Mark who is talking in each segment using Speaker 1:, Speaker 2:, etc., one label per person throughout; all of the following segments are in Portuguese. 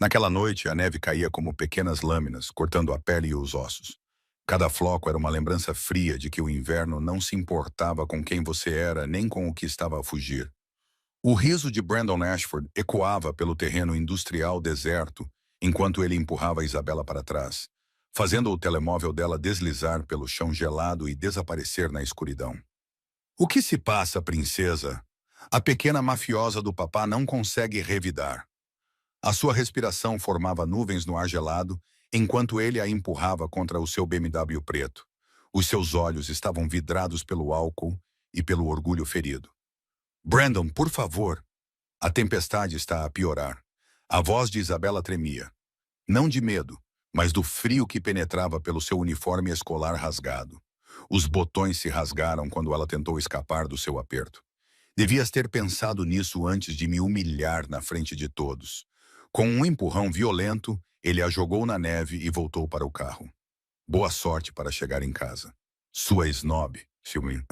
Speaker 1: Naquela noite, a neve caía como pequenas lâminas, cortando a pele e os ossos. Cada floco era uma lembrança fria de que o inverno não se importava com quem você era nem com o que estava a fugir. O riso de Brandon Ashford ecoava pelo terreno industrial deserto enquanto ele empurrava Isabela para trás, fazendo o telemóvel dela deslizar pelo chão gelado e desaparecer na escuridão. O que se passa, princesa? A pequena mafiosa do papá não consegue revidar. A sua respiração formava nuvens no ar gelado, enquanto ele a empurrava contra o seu BMW preto. Os seus olhos estavam vidrados pelo álcool e pelo orgulho ferido. Brandon, por favor. A tempestade está a piorar. A voz de Isabela tremia. Não de medo, mas do frio que penetrava pelo seu uniforme escolar rasgado. Os botões se rasgaram quando ela tentou escapar do seu aperto. Devias ter pensado nisso antes de me humilhar na frente de todos. Com um empurrão violento, ele a jogou na neve e voltou para o carro. Boa sorte para chegar em casa. Sua snob, Silvina.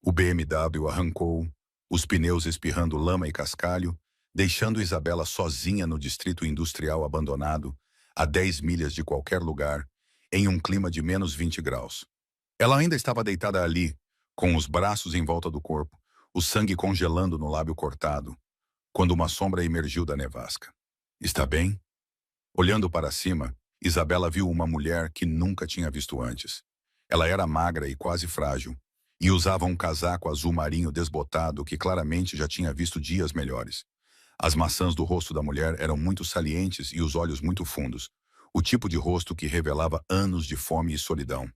Speaker 1: O BMW arrancou, os pneus espirrando lama e cascalho, deixando Isabela sozinha no distrito industrial abandonado, a 10 milhas de qualquer lugar, em um clima de -20 graus. Ela ainda estava deitada ali, com os braços em volta do corpo, o sangue congelando no lábio cortado, quando uma sombra emergiu da nevasca. Está bem? Olhando para cima, Isabela viu uma mulher que nunca tinha visto antes. Ela era magra e quase frágil, e usava um casaco azul marinho desbotado que claramente já tinha visto dias melhores. As maçãs do rosto da mulher eram muito salientes e os olhos muito fundos, o tipo de rosto que revelava anos de fome e solidão.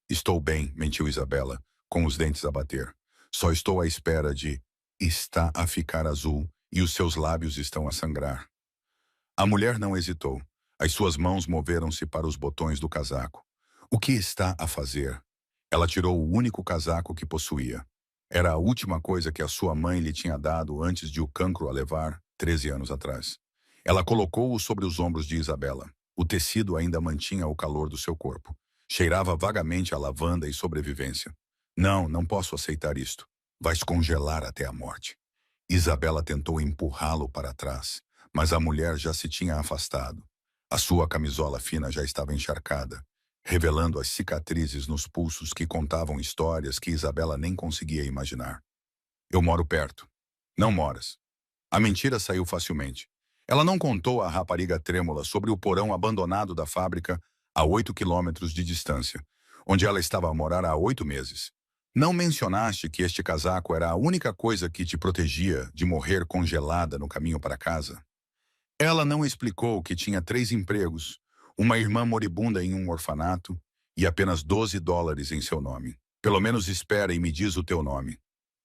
Speaker 1: Estou bem, mentiu Isabela, com os dentes a bater. Só estou à espera de... Está a ficar azul e os seus lábios estão a sangrar. A mulher não hesitou. As suas mãos moveram-se para os botões do casaco. O que está a fazer? Ela tirou o único casaco que possuía. Era a última coisa que a sua mãe lhe tinha dado antes de o cancro a levar, 13 anos atrás. Ela colocou-o sobre os ombros de Isabela. O tecido ainda mantinha o calor do seu corpo. Cheirava vagamente a lavanda e sobrevivência. Não, não posso aceitar isto. Vais congelar até a morte. Isabela tentou empurrá-lo para trás, mas a mulher já se tinha afastado. A sua camisola fina já estava encharcada, revelando as cicatrizes nos pulsos que contavam histórias que Isabela nem conseguia imaginar. Eu moro perto. Não moras. A mentira saiu facilmente. Ela não contou à rapariga trêmula sobre o porão abandonado da fábrica a 8 quilômetros de distância, onde ela estava a morar há 8 meses. Não mencionaste que este casaco era a única coisa que te protegia de morrer congelada no caminho para casa? Ela não explicou que tinha 3 empregos, uma irmã moribunda em um orfanato e apenas $12 em seu nome. Pelo menos espera e me diz o teu nome.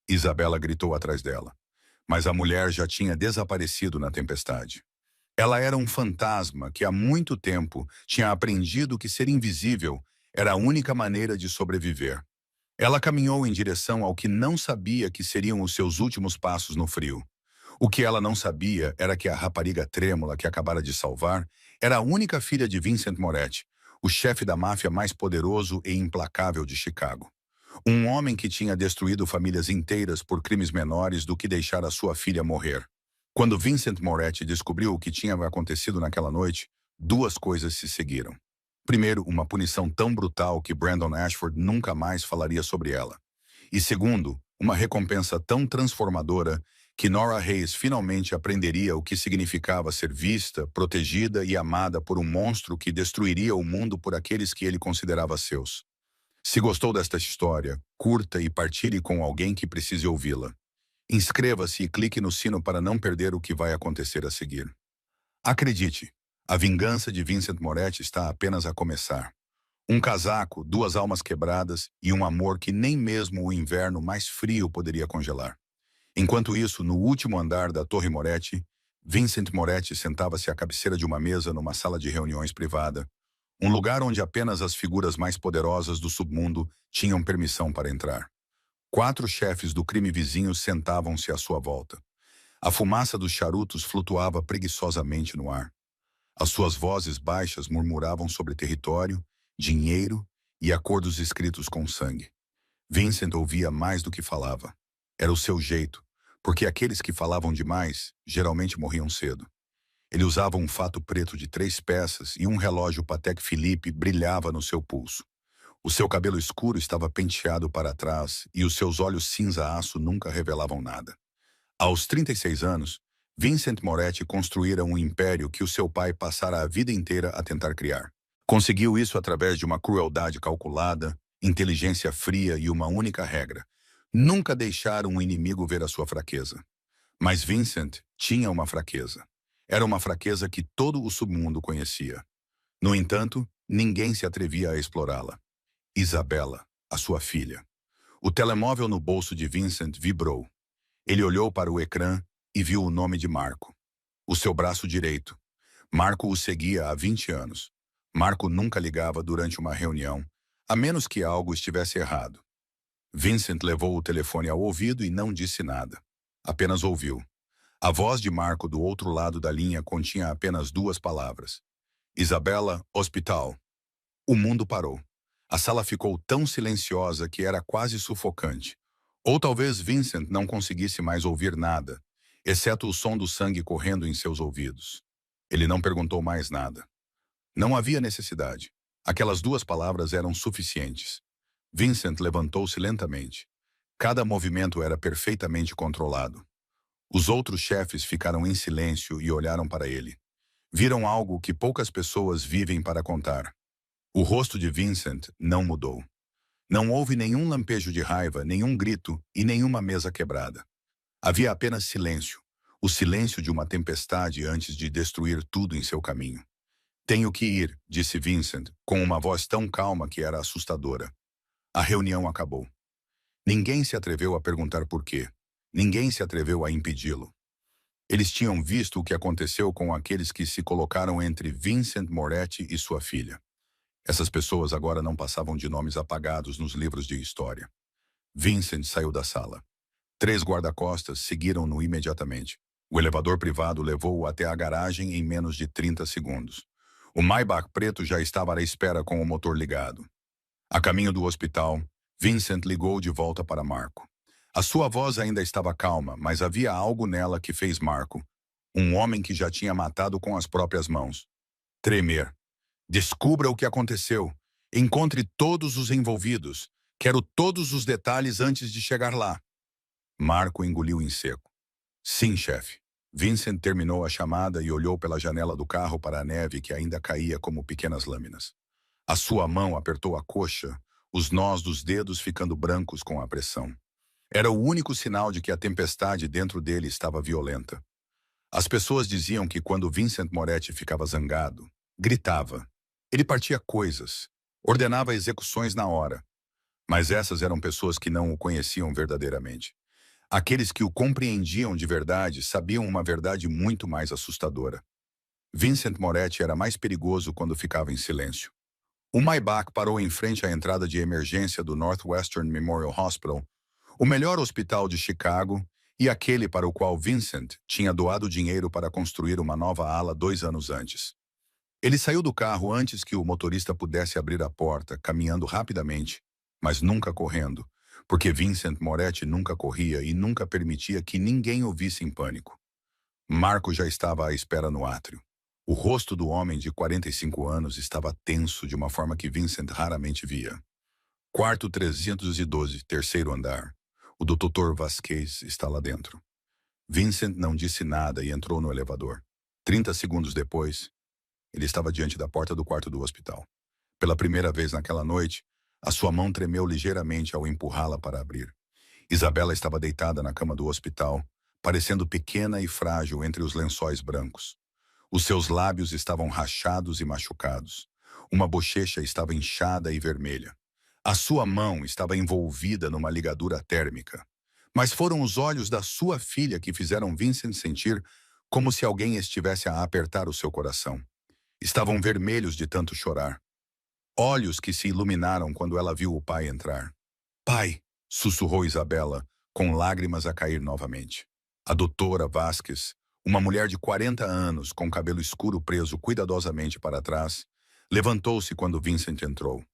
Speaker 1: Isabela gritou atrás dela, mas a mulher já tinha desaparecido na tempestade. Ela era um fantasma que há muito tempo tinha aprendido que ser invisível era a única maneira de sobreviver. Ela caminhou em direção ao que não sabia que seriam os seus últimos passos no frio. O que ela não sabia era que a rapariga trêmula que acabara de salvar era a única filha de Vincent Moretti, o chefe da máfia mais poderoso e implacável de Chicago. Um homem que tinha destruído famílias inteiras por crimes menores do que deixar a sua filha morrer. Quando Vincent Moretti descobriu o que tinha acontecido naquela noite, 2 coisas se seguiram. Primeiro, uma punição tão brutal que Brandon Ashford nunca mais falaria sobre ela. E segundo, uma recompensa tão transformadora que Nora Hayes finalmente aprenderia o que significava ser vista, protegida e amada por um monstro que destruiria o mundo por aqueles que ele considerava seus. Se gostou desta história, curta e partilhe com alguém que precise ouvi-la. Inscreva-se e clique no sino para não perder o que vai acontecer a seguir. Acredite, a vingança de Vincent Moretti está apenas a começar. Um casaco, 2 almas quebradas e um amor que nem mesmo o inverno mais frio poderia congelar. Enquanto isso, no último andar da Torre Moretti, Vincent Moretti sentava-se à cabeceira de uma mesa numa sala de reuniões privada, um lugar onde apenas as figuras mais poderosas do submundo tinham permissão para entrar. 4 chefes do crime vizinho sentavam-se à sua volta. A fumaça dos charutos flutuava preguiçosamente no ar. As suas vozes baixas murmuravam sobre território, dinheiro e acordos escritos com sangue. Vincent ouvia mais do que falava. Era o seu jeito, porque aqueles que falavam demais geralmente morriam cedo. Ele usava um fato preto de 3 peças e um relógio Patek Philippe brilhava no seu pulso. O seu cabelo escuro estava penteado para trás e os seus olhos cinza-aço nunca revelavam nada. Aos 36 anos, Vincent Moretti construíra um império que o seu pai passara a vida inteira a tentar criar. Conseguiu isso através de uma crueldade calculada, inteligência fria e uma única regra: nunca deixar um inimigo ver a sua fraqueza. Mas Vincent tinha uma fraqueza. Era uma fraqueza que todo o submundo conhecia. No entanto, ninguém se atrevia a explorá-la. Isabella, a sua filha. O telemóvel no bolso de Vincent vibrou. Ele olhou para o ecrã e viu o nome de Marco. O seu braço direito. Marco o seguia há 20 anos. Marco nunca ligava durante uma reunião, a menos que algo estivesse errado. Vincent levou o telefone ao ouvido e não disse nada. Apenas ouviu. A voz de Marco do outro lado da linha continha apenas 2 palavras. Isabella, hospital. O mundo parou. A sala ficou tão silenciosa que era quase sufocante. Ou talvez Vincent não conseguisse mais ouvir nada, exceto o som do sangue correndo em seus ouvidos. Ele não perguntou mais nada. Não havia necessidade. Aquelas 2 palavras eram suficientes. Vincent levantou-se lentamente. Cada movimento era perfeitamente controlado. Os outros chefes ficaram em silêncio e olharam para ele. Viram algo que poucas pessoas vivem para contar. O rosto de Vincent não mudou. Não houve nenhum lampejo de raiva, nenhum grito e nenhuma mesa quebrada. Havia apenas silêncio, o silêncio de uma tempestade antes de destruir tudo em seu caminho. Tenho que ir, disse Vincent, com uma voz tão calma que era assustadora. A reunião acabou. Ninguém se atreveu a perguntar por quê. Ninguém se atreveu a impedi-lo. Eles tinham visto o que aconteceu com aqueles que se colocaram entre Vincent Moretti e sua filha. Essas pessoas agora não passavam de nomes apagados nos livros de história. Vincent saiu da sala. 3 guarda-costas seguiram-no imediatamente. O elevador privado levou-o até a garagem em menos de 30 segundos. O Maybach preto já estava à espera com o motor ligado. A caminho do hospital, Vincent ligou de volta para Marco. A sua voz ainda estava calma, mas havia algo nela que fez Marco, um homem que já tinha matado com as próprias mãos, tremer. Descubra o que aconteceu. Encontre todos os envolvidos. Quero todos os detalhes antes de chegar lá. Marco engoliu em seco. Sim, chefe. Vincent terminou a chamada e olhou pela janela do carro para a neve que ainda caía como pequenas lâminas. A sua mão apertou a coxa, os nós dos dedos ficando brancos com a pressão. Era o único sinal de que a tempestade dentro dele estava violenta. As pessoas diziam que quando Vincent Moretti ficava zangado, gritava. Ele partia coisas, ordenava execuções na hora. Mas essas eram pessoas que não o conheciam verdadeiramente. Aqueles que o compreendiam de verdade sabiam uma verdade muito mais assustadora. Vincent Moretti era mais perigoso quando ficava em silêncio. O Maybach parou em frente à entrada de emergência do Northwestern Memorial Hospital, o melhor hospital de Chicago e aquele para o qual Vincent tinha doado dinheiro para construir uma nova ala 2 anos antes. Ele saiu do carro antes que o motorista pudesse abrir a porta, caminhando rapidamente, mas nunca correndo, porque Vincent Moretti nunca corria e nunca permitia que ninguém o visse em pânico. Marco já estava à espera no átrio. O rosto do homem de 45 anos estava tenso de uma forma que Vincent raramente via. Quarto 312, terceiro andar. O Dr. Vasquez está lá dentro. Vincent não disse nada e entrou no elevador. 30 segundos depois, ele estava diante da porta do quarto do hospital. Pela primeira vez naquela noite, a sua mão tremeu ligeiramente ao empurrá-la para abrir. Isabella estava deitada na cama do hospital, parecendo pequena e frágil entre os lençóis brancos. Os seus lábios estavam rachados e machucados. Uma bochecha estava inchada e vermelha. A sua mão estava envolvida numa ligadura térmica. Mas foram os olhos da sua filha que fizeram Vincent sentir como se alguém estivesse a apertar o seu coração. Estavam vermelhos de tanto chorar. Olhos que se iluminaram quando ela viu o pai entrar. Pai, sussurrou Isabella, com lágrimas a cair novamente. A doutora Vasquez, uma mulher de 40 anos, com cabelo escuro preso cuidadosamente para trás, levantou-se quando Vincent entrou.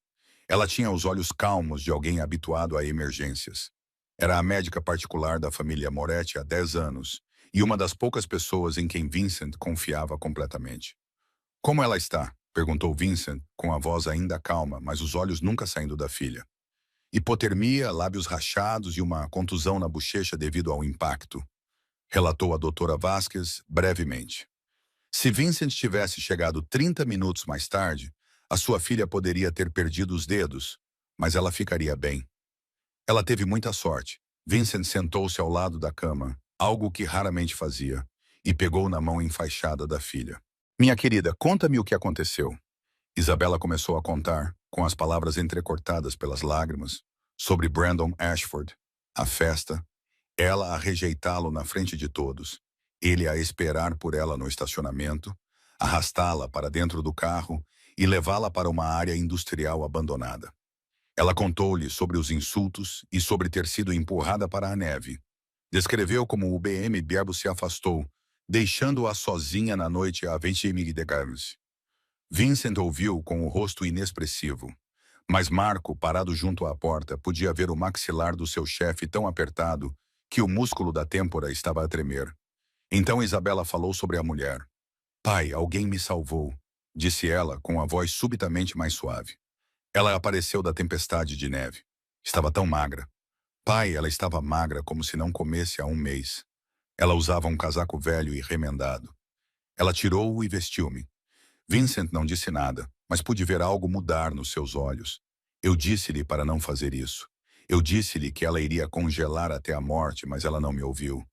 Speaker 1: Ela tinha os olhos calmos de alguém habituado a emergências. Era a médica particular da família Moretti há 10 anos, e uma das poucas pessoas em quem Vincent confiava completamente. Como ela está? Perguntou Vincent, com a voz ainda calma, mas os olhos nunca saindo da filha. Hipotermia, lábios rachados e uma contusão na bochecha devido ao impacto, relatou a doutora Vasquez brevemente. Se Vincent tivesse chegado 30 minutos mais tarde, a sua filha poderia ter perdido os dedos, mas ela ficaria bem. Ela teve muita sorte. Vincent sentou-se ao lado da cama, algo que raramente fazia, e pegou na mão enfaixada da filha. Minha querida, conta-me o que aconteceu. Isabela começou a contar, com as palavras entrecortadas pelas lágrimas, sobre Brandon Ashford, a festa, ela a rejeitá-lo na frente de todos, ele a esperar por ela no estacionamento, arrastá-la para dentro do carro e levá-la para uma área industrial abandonada. Ela contou-lhe sobre os insultos e sobre ter sido empurrada para a neve. Descreveu como o BMW se afastou, deixando-a sozinha na noite à 20 de Games. Vincent ouviu com o rosto inexpressivo, mas Marco, parado junto à porta, podia ver o maxilar do seu chefe tão apertado que o músculo da têmpora estava a tremer. Então Isabela falou sobre a mulher. Pai, alguém me salvou, disse ela com a voz subitamente mais suave. Ela apareceu da tempestade de neve. Estava tão magra. Pai, ela estava magra como se não comesse há um mês. Ela usava um casaco velho e remendado. Ela tirou-o e vestiu-me. Vincent não disse nada, mas pude ver algo mudar nos seus olhos. Eu disse-lhe para não fazer isso. Eu disse-lhe que ela iria congelar até a morte, mas ela não me ouviu.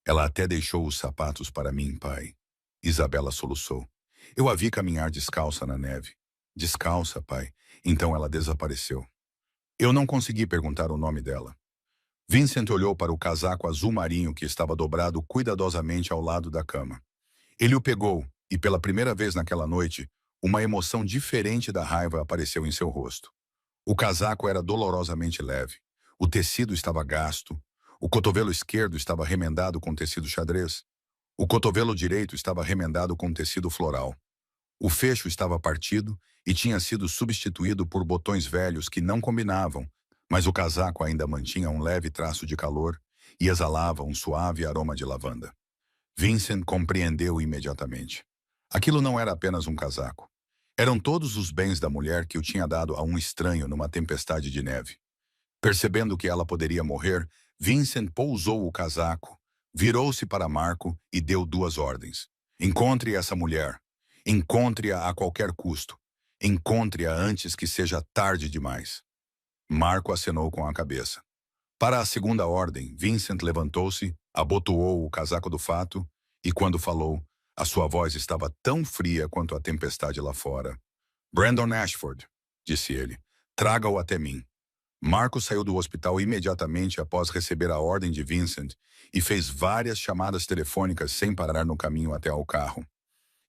Speaker 1: Ela até deixou os sapatos para mim, pai. Isabela soluçou. Eu a vi caminhar descalça na neve. Descalça, pai. Então ela desapareceu. Eu não consegui perguntar o nome dela. Vincent olhou para o casaco azul marinho que estava dobrado cuidadosamente ao lado da cama. Ele o pegou, e pela primeira vez naquela noite, uma emoção diferente da raiva apareceu em seu rosto. O casaco era dolorosamente leve. O tecido estava gasto. O cotovelo esquerdo estava remendado com tecido xadrez. O cotovelo direito estava remendado com tecido floral. O fecho estava partido e tinha sido substituído por botões velhos que não combinavam, mas o casaco ainda mantinha um leve traço de calor e exalava um suave aroma de lavanda. Vincent compreendeu imediatamente. Aquilo não era apenas um casaco. Eram todos os bens da mulher que o tinha dado a um estranho numa tempestade de neve. Percebendo que ela poderia morrer, Vincent pousou o casaco, virou-se para Marco e deu duas ordens. Encontre essa mulher. Encontre-a a qualquer custo. Encontre-a antes que seja tarde demais. Marco acenou com a cabeça. Para a segunda ordem, Vincent levantou-se, abotoou o casaco do fato e, quando falou, a sua voz estava tão fria quanto a tempestade lá fora. Brandon Ashford, disse ele, traga-o até mim. Marco saiu do hospital imediatamente após receber a ordem de Vincent e fez várias chamadas telefônicas sem parar no caminho até ao carro.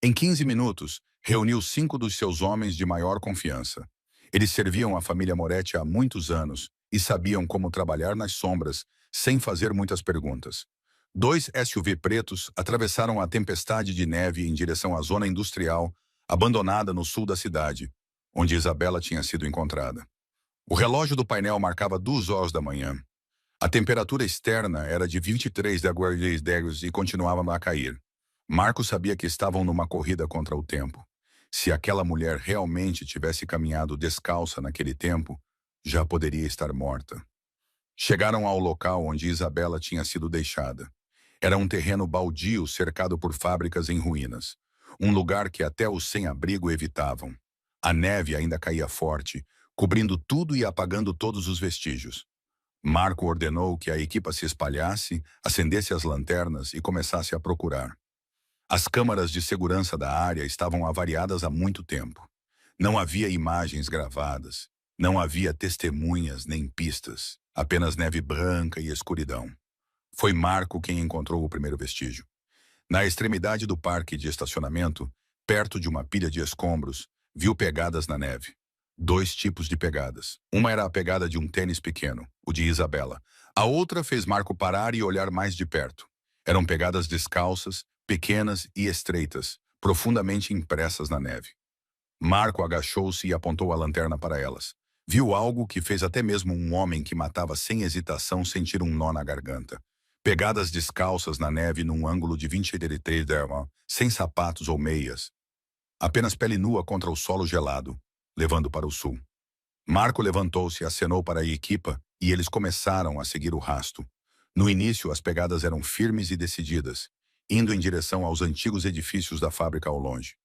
Speaker 1: Em 15 minutos, reuniu 5 dos seus homens de maior confiança. Eles serviam a família Moretti há muitos anos e sabiam como trabalhar nas sombras, sem fazer muitas perguntas. 2 SUV pretos atravessaram a tempestade de neve em direção à zona industrial, abandonada no sul da cidade, onde Isabela tinha sido encontrada. O relógio do painel marcava 2 horas da manhã. A temperatura externa era de 23 graus e continuava a cair. Marco sabia que estavam numa corrida contra o tempo. Se aquela mulher realmente tivesse caminhado descalça naquele tempo, já poderia estar morta. Chegaram ao local onde Isabela tinha sido deixada. Era um terreno baldio cercado por fábricas em ruínas. Um lugar que até os sem-abrigo evitavam. A neve ainda caía forte, cobrindo tudo e apagando todos os vestígios. Marco ordenou que a equipa se espalhasse, acendesse as lanternas e começasse a procurar. As câmaras de segurança da área estavam avariadas há muito tempo. Não havia imagens gravadas, não havia testemunhas nem pistas, apenas neve branca e escuridão. Foi Marco quem encontrou o primeiro vestígio. Na extremidade do parque de estacionamento, perto de uma pilha de escombros, viu pegadas na neve. 2 tipos de pegadas. Uma era a pegada de um tênis pequeno, o de Isabela. A outra fez Marco parar e olhar mais de perto. Eram pegadas descalças, pequenas e estreitas, profundamente impressas na neve. Marco agachou-se e apontou a lanterna para elas. Viu algo que fez até mesmo um homem que matava sem hesitação sentir um nó na garganta. Pegadas descalças na neve num ângulo de 23 derma, sem sapatos ou meias. Apenas pele nua contra o solo gelado, levando para o sul. Marco levantou-se e acenou para a equipa e eles começaram a seguir o rasto. No início, as pegadas eram firmes e decididas, indo em direção aos antigos edifícios da fábrica ao longe.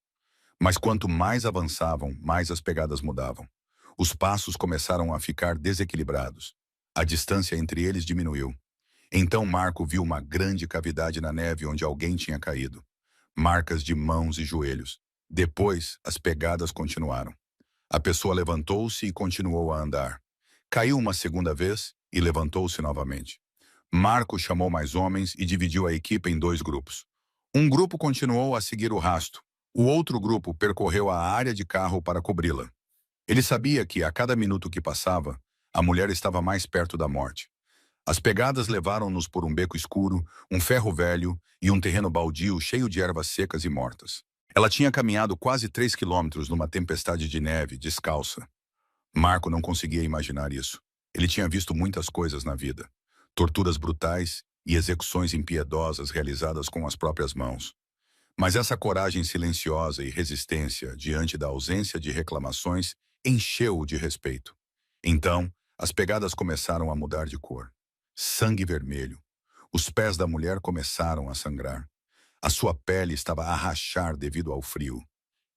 Speaker 1: Mas quanto mais avançavam, mais as pegadas mudavam. Os passos começaram a ficar desequilibrados. A distância entre eles diminuiu. Então Marco viu uma grande cavidade na neve onde alguém tinha caído. Marcas de mãos e joelhos. Depois, as pegadas continuaram. A pessoa levantou-se e continuou a andar. Caiu uma segunda vez e levantou-se novamente. Marco chamou mais homens e dividiu a equipe em dois grupos. Um grupo continuou a seguir o rasto. O outro grupo percorreu a área de carro para cobri-la. Ele sabia que, a cada minuto que passava, a mulher estava mais perto da morte. As pegadas levaram-nos por um beco escuro, um ferro velho e um terreno baldio cheio de ervas secas e mortas. Ela tinha caminhado quase 3 quilômetros numa tempestade de neve, descalça. Marco não conseguia imaginar isso. Ele tinha visto muitas coisas na vida. Torturas brutais e execuções impiedosas realizadas com as próprias mãos. Mas essa coragem silenciosa e resistência diante da ausência de reclamações encheu-o de respeito. Então, as pegadas começaram a mudar de cor. Sangue vermelho. Os pés da mulher começaram a sangrar. A sua pele estava a rachar devido ao frio.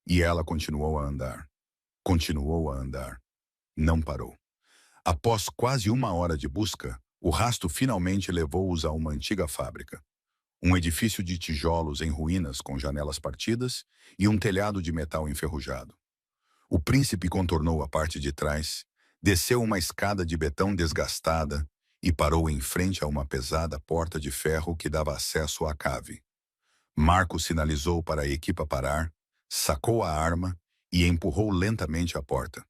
Speaker 1: E ela continuou a andar. Continuou a andar. Não parou. Após quase 1 hora de busca, o rasto finalmente levou-os a uma antiga fábrica. Um edifício de tijolos em ruínas com janelas partidas e um telhado de metal enferrujado. O príncipe contornou a parte de trás, desceu uma escada de betão desgastada e parou em frente a uma pesada porta de ferro que dava acesso à cave. Marco sinalizou para a equipa parar, sacou a arma e empurrou lentamente a porta.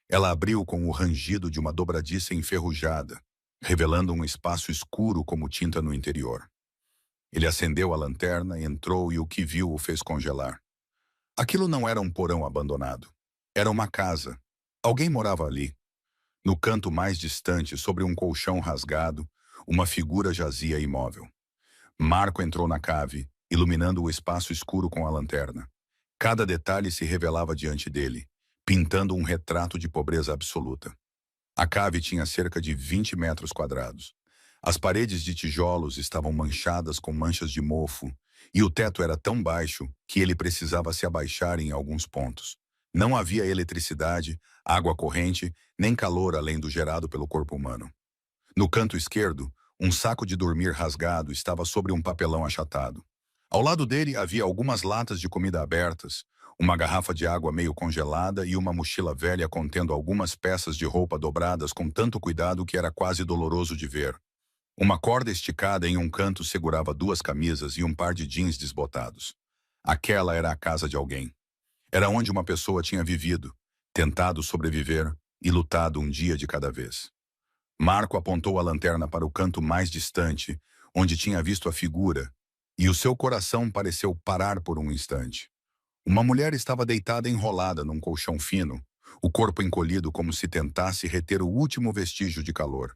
Speaker 1: Ela abriu com o rangido de uma dobradiça enferrujada, revelando um espaço escuro como tinta no interior. Ele acendeu a lanterna, entrou e o que viu o fez congelar. Aquilo não era um porão abandonado. Era uma casa. Alguém morava ali. No canto mais distante, sobre um colchão rasgado, uma figura jazia imóvel. Marco entrou na cave, iluminando o espaço escuro com a lanterna. Cada detalhe se revelava diante dele, pintando um retrato de pobreza absoluta. A cave tinha cerca de 20 metros quadrados. As paredes de tijolos estavam manchadas com manchas de mofo, e o teto era tão baixo que ele precisava se abaixar em alguns pontos. Não havia eletricidade, água corrente, nem calor além do gerado pelo corpo humano. No canto esquerdo, um saco de dormir rasgado estava sobre um papelão achatado. Ao lado dele havia algumas latas de comida abertas, uma garrafa de água meio congelada e uma mochila velha contendo algumas peças de roupa dobradas com tanto cuidado que era quase doloroso de ver. Uma corda esticada em um canto segurava 2 camisas e um par de jeans desbotados. Aquela era a casa de alguém. Era onde uma pessoa tinha vivido, tentado sobreviver e lutado um dia de cada vez. Marco apontou a lanterna para o canto mais distante, onde tinha visto a figura, e o seu coração pareceu parar por um instante. Uma mulher estava deitada enrolada num colchão fino, o corpo encolhido como se tentasse reter o último vestígio de calor.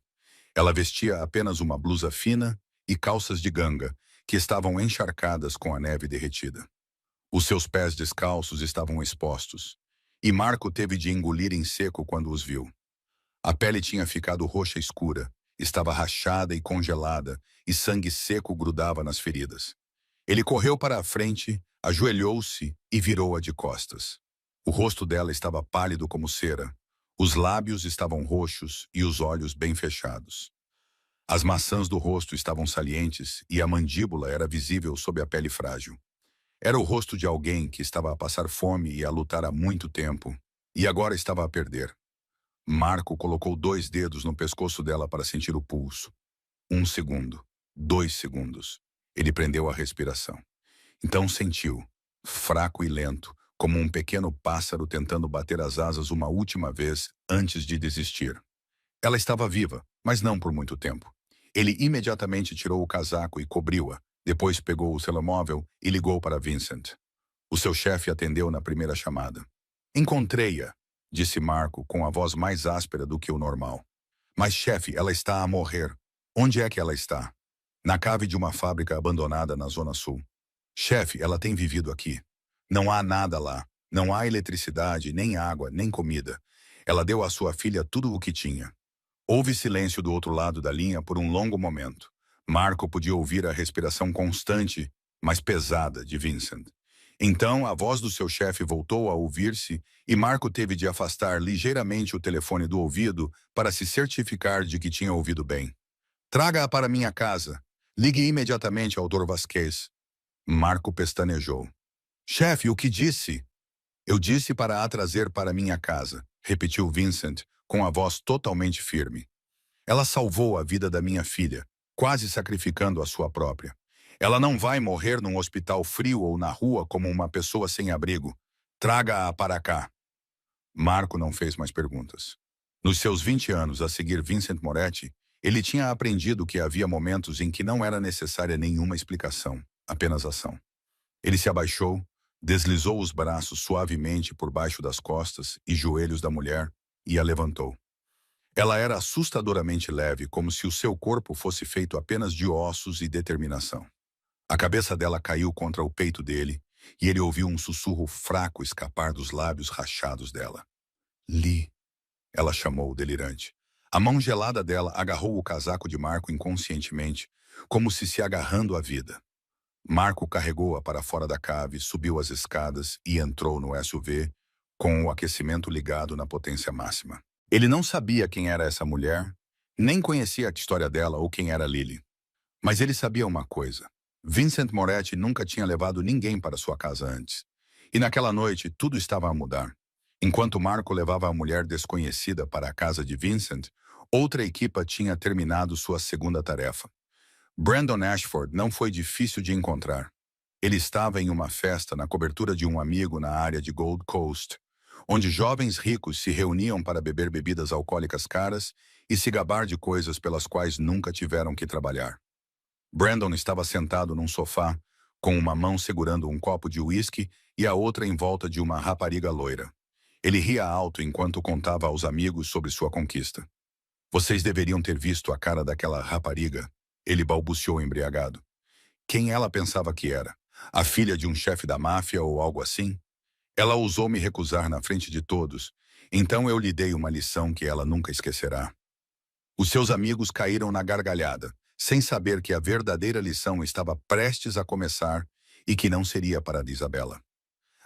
Speaker 1: Ela vestia apenas uma blusa fina e calças de ganga, que estavam encharcadas com a neve derretida. Os seus pés descalços estavam expostos, e Marco teve de engolir em seco quando os viu. A pele tinha ficado roxa escura, estava rachada e congelada, e sangue seco grudava nas feridas. Ele correu para a frente, ajoelhou-se e virou-a de costas. O rosto dela estava pálido como cera, os lábios estavam roxos e os olhos bem fechados. As maçãs do rosto estavam salientes e a mandíbula era visível sob a pele frágil. Era o rosto de alguém que estava a passar fome e a lutar há muito tempo, e agora estava a perder. Marco colocou 2 dedos no pescoço dela para sentir o pulso. 1 segundo, 2 segundos. Ele prendeu a respiração. Então sentiu, fraco e lento, como um pequeno pássaro tentando bater as asas uma última vez antes de desistir. Ela estava viva, mas não por muito tempo. Ele imediatamente tirou o casaco e cobriu-a. Depois pegou o telemóvel e ligou para Vincent. O seu chefe atendeu na primeira chamada. Encontrei-a, disse Marco com a voz mais áspera do que o normal. Mas, chefe, ela está a morrer. Onde é que ela está? na cave de uma fábrica abandonada na Zona Sul. Chefe, ela tem vivido aqui. Não há nada lá. Não há eletricidade, nem água, nem comida. Ela deu à sua filha tudo o que tinha. Houve silêncio do outro lado da linha por um longo momento. Marco podia ouvir a respiração constante, mas pesada, de Vincent. Então, a voz do seu chefe voltou a ouvir-se e Marco teve de afastar ligeiramente o telefone do ouvido para se certificar de que tinha ouvido bem. Traga-a para minha casa. Ligue imediatamente ao Dr. Vasquez. Marco pestanejou. Chefe, o que disse? Eu disse para a trazer para minha casa, repetiu Vincent, com a voz totalmente firme. Ela salvou a vida da minha filha, quase sacrificando a sua própria. Ela não vai morrer num hospital frio ou na rua como uma pessoa sem abrigo. Traga-a para cá. Marco não fez mais perguntas. Nos seus 20 anos a seguir Vincent Moretti, ele tinha aprendido que havia momentos em que não era necessária nenhuma explicação, apenas ação. Ele se abaixou, deslizou os braços suavemente por baixo das costas e joelhos da mulher e a levantou. Ela era assustadoramente leve, como se o seu corpo fosse feito apenas de ossos e determinação. A cabeça dela caiu contra o peito dele e ele ouviu um sussurro fraco escapar dos lábios rachados dela. Lee, ela chamou, delirante. A mão gelada dela agarrou o casaco de Marco inconscientemente, como se agarrando à vida. Marco carregou-a para fora da cave, subiu as escadas e entrou no SUV com o aquecimento ligado na potência máxima. Ele não sabia quem era essa mulher, nem conhecia a história dela ou quem era Lily. Mas ele sabia uma coisa. Vincent Moretti nunca tinha levado ninguém para sua casa antes. E naquela noite, tudo estava a mudar. Enquanto Marco levava a mulher desconhecida para a casa de Vincent, outra equipa tinha terminado sua segunda tarefa. Brandon Ashford não foi difícil de encontrar. Ele estava em uma festa na cobertura de um amigo na área de Gold Coast, onde jovens ricos se reuniam para beber bebidas alcoólicas caras e se gabar de coisas pelas quais nunca tiveram que trabalhar. Brandon estava sentado num sofá, com uma mão segurando um copo de uísque e a outra em volta de uma rapariga loira. Ele ria alto enquanto contava aos amigos sobre sua conquista. Vocês deveriam ter visto a cara daquela rapariga, ele balbuciou embriagado. Quem ela pensava que era? A filha de um chefe da máfia ou algo assim? Ela ousou me recusar na frente de todos, então eu lhe dei uma lição que ela nunca esquecerá. Os seus amigos caíram na gargalhada, sem saber que a verdadeira lição estava prestes a começar e que não seria para a Isabela.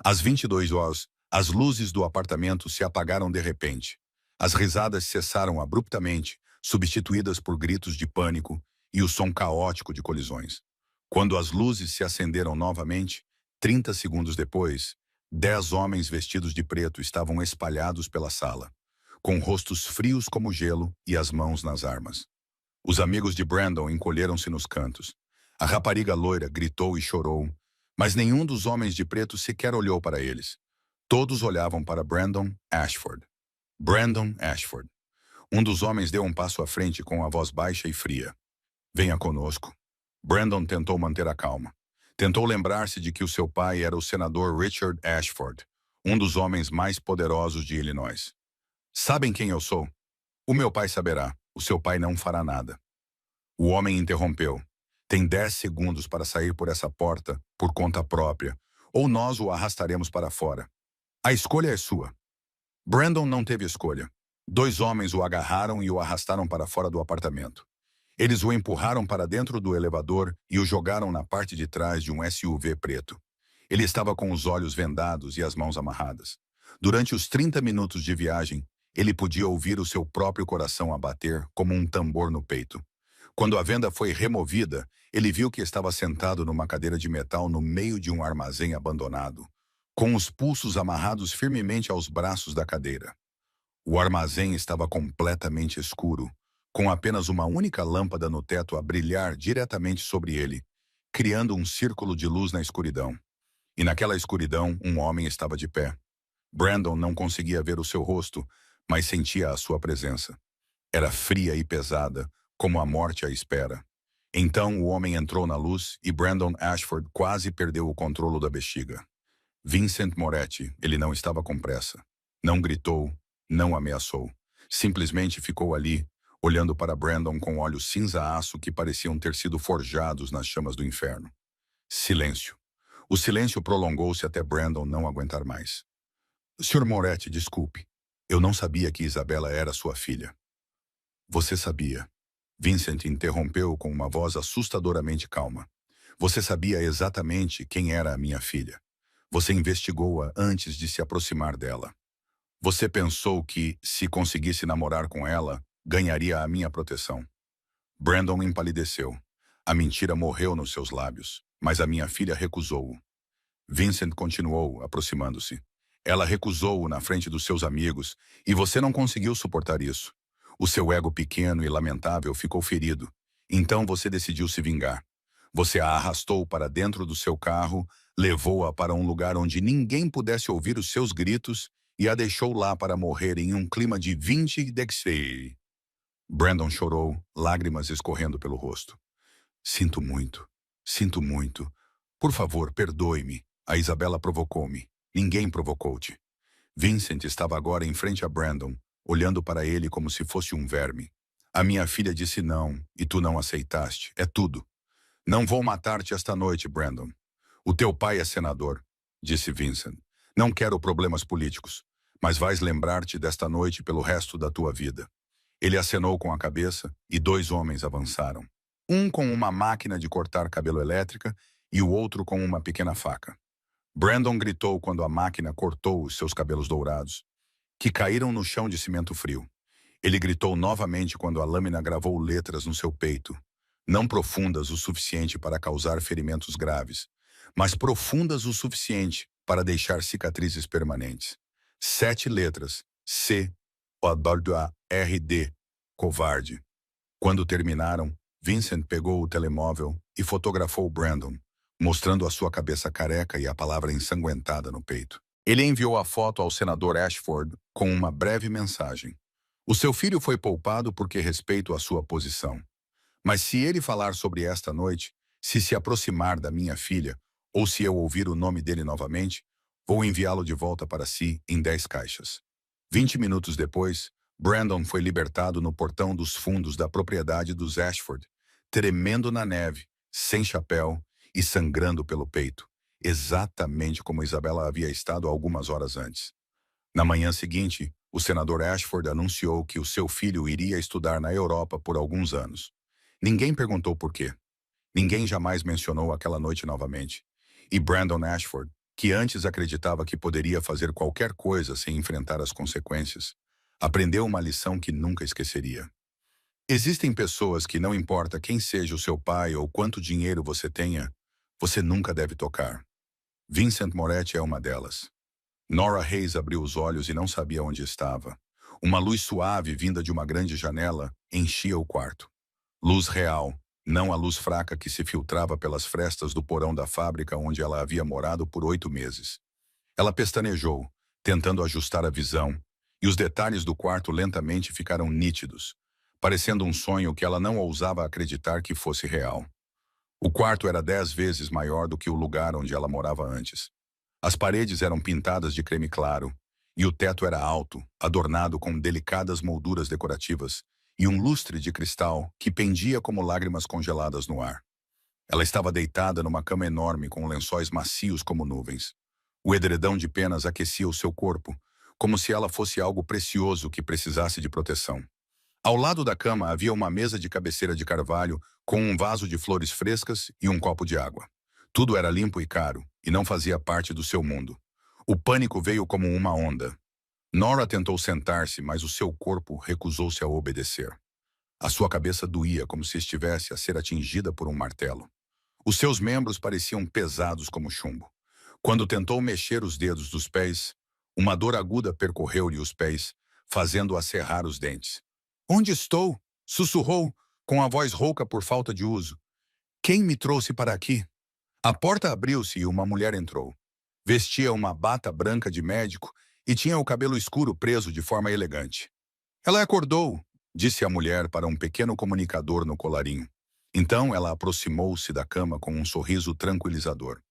Speaker 1: Às 22 horas, as luzes do apartamento se apagaram de repente. As risadas cessaram abruptamente, substituídas por gritos de pânico e o som caótico de colisões. Quando as luzes se acenderam novamente, 30 segundos depois, 10 homens vestidos de preto estavam espalhados pela sala, com rostos frios como gelo e as mãos nas armas. Os amigos de Brandon encolheram-se nos cantos. A rapariga loira gritou e chorou, mas nenhum dos homens de preto sequer olhou para eles. Todos olhavam para Brandon Ashford. Brandon Ashford. Um dos homens deu um passo à frente com a voz baixa e fria. Venha conosco. Brandon tentou manter a calma. Tentou lembrar-se de que o seu pai era o senador Richard Ashford, um dos homens mais poderosos de Illinois. Sabem quem eu sou? O meu pai saberá. O seu pai não fará nada. O homem interrompeu. Tem 10 segundos para sair por essa porta por conta própria, ou nós o arrastaremos para fora. A escolha é sua. Brandon não teve escolha. 2 homens o agarraram e o arrastaram para fora do apartamento. Eles o empurraram para dentro do elevador e o jogaram na parte de trás de um SUV preto. Ele estava com os olhos vendados e as mãos amarradas. Durante os 30 minutos de viagem, ele podia ouvir o seu próprio coração a bater como um tambor no peito. Quando a venda foi removida, ele viu que estava sentado numa cadeira de metal no meio de um armazém abandonado, com os pulsos amarrados firmemente aos braços da cadeira. O armazém estava completamente escuro, com apenas uma única lâmpada no teto a brilhar diretamente sobre ele, criando um círculo de luz na escuridão. E naquela escuridão, um homem estava de pé. Brandon não conseguia ver o seu rosto, mas sentia a sua presença. Era fria e pesada, como a morte à espera. Então o homem entrou na luz e Brandon Ashford quase perdeu o controle da bexiga. Vincent Moretti, ele não estava com pressa. Não gritou, não ameaçou. Simplesmente ficou ali, olhando para Brandon com olhos cinza-aço que pareciam ter sido forjados nas chamas do inferno. Silêncio. O silêncio prolongou-se até Brandon não aguentar mais. Sr. Moretti, desculpe. Eu não sabia que Isabela era sua filha. Você sabia. Vincent interrompeu com uma voz assustadoramente calma. Você sabia exatamente quem era a minha filha. Você investigou-a antes de se aproximar dela. Você pensou que, se conseguisse namorar com ela, ganharia a minha proteção. Brandon empalideceu. A mentira morreu nos seus lábios, mas a minha filha recusou-o. Vincent continuou, aproximando-se. Ela recusou-o na frente dos seus amigos, e você não conseguiu suportar isso. O seu ego pequeno e lamentável ficou ferido. Então você decidiu se vingar. Você a arrastou para dentro do seu carro, levou-a para um lugar onde ninguém pudesse ouvir os seus gritos e a deixou lá para morrer em um clima de 20 degrees. Brandon chorou, lágrimas escorrendo pelo rosto. Sinto muito. Sinto muito. Por favor, perdoe-me. A Isabela provocou-me. Ninguém provocou-te. Vincent estava agora em frente a Brandon, olhando para ele como se fosse um verme. A minha filha disse não, e tu não aceitaste. É tudo. Não vou matar-te esta noite, Brandon. O teu pai é senador, disse Vincent. Não quero problemas políticos, mas vais lembrar-te desta noite pelo resto da tua vida. Ele acenou com a cabeça e 2 homens avançaram. Um com uma máquina de cortar cabelo elétrica e o outro com uma pequena faca. Brandon gritou quando a máquina cortou os seus cabelos dourados, que caíram no chão de cimento frio. Ele gritou novamente quando a lâmina gravou letras no seu peito, não profundas o suficiente para causar ferimentos graves, mas profundas o suficiente para deixar cicatrizes permanentes. 7 letras, C-O-R-D, covarde. Quando terminaram, Vincent pegou o telemóvel e fotografou Brandon, mostrando a sua cabeça careca e a palavra ensanguentada no peito. Ele enviou a foto ao senador Ashford com uma breve mensagem. O seu filho foi poupado porque respeito a sua posição. Mas se ele falar sobre esta noite, se aproximar da minha filha, ou se eu ouvir o nome dele novamente, vou enviá-lo de volta para si em 10 caixas. 20 minutos depois, Brandon foi libertado no portão dos fundos da propriedade dos Ashford, tremendo na neve, sem chapéu e sangrando pelo peito, exatamente como Isabela havia estado algumas horas antes. Na manhã seguinte, o senador Ashford anunciou que o seu filho iria estudar na Europa por alguns anos. Ninguém perguntou por quê. Ninguém jamais mencionou aquela noite novamente. E Brandon Ashford, que antes acreditava que poderia fazer qualquer coisa sem enfrentar as consequências, aprendeu uma lição que nunca esqueceria. Existem pessoas que, não importa quem seja o seu pai ou quanto dinheiro você tenha, você nunca deve tocar. Vincent Moretti é uma delas. Nora Hayes abriu os olhos e não sabia onde estava. Uma luz suave vinda de uma grande janela enchia o quarto. Luz real, não a luz fraca que se filtrava pelas frestas do porão da fábrica onde ela havia morado por 8 meses. Ela pestanejou, tentando ajustar a visão, e os detalhes do quarto lentamente ficaram nítidos, parecendo um sonho que ela não ousava acreditar que fosse real. O quarto era 10 vezes maior do que o lugar onde ela morava antes. As paredes eram pintadas de creme claro, e o teto era alto, adornado com delicadas molduras decorativas, e um lustre de cristal que pendia como lágrimas congeladas no ar. Ela estava deitada numa cama enorme com lençóis macios como nuvens. O edredão de penas aquecia o seu corpo, como se ela fosse algo precioso que precisasse de proteção. Ao lado da cama havia uma mesa de cabeceira de carvalho com um vaso de flores frescas e um copo de água. Tudo era limpo e caro, e não fazia parte do seu mundo. O pânico veio como uma onda. Nora tentou sentar-se, mas o seu corpo recusou-se a obedecer. A sua cabeça doía como se estivesse a ser atingida por um martelo. Os seus membros pareciam pesados como chumbo. Quando tentou mexer os dedos dos pés, uma dor aguda percorreu-lhe os pés, fazendo-a cerrar os dentes. "Onde estou?" sussurrou, com a voz rouca por falta de uso. "Quem me trouxe para aqui?" A porta abriu-se e uma mulher entrou. Vestia uma bata branca de médico e tinha o cabelo escuro preso de forma elegante. "Ela acordou", disse a mulher para um pequeno comunicador no colarinho. Então ela aproximou-se da cama com um sorriso tranquilizador.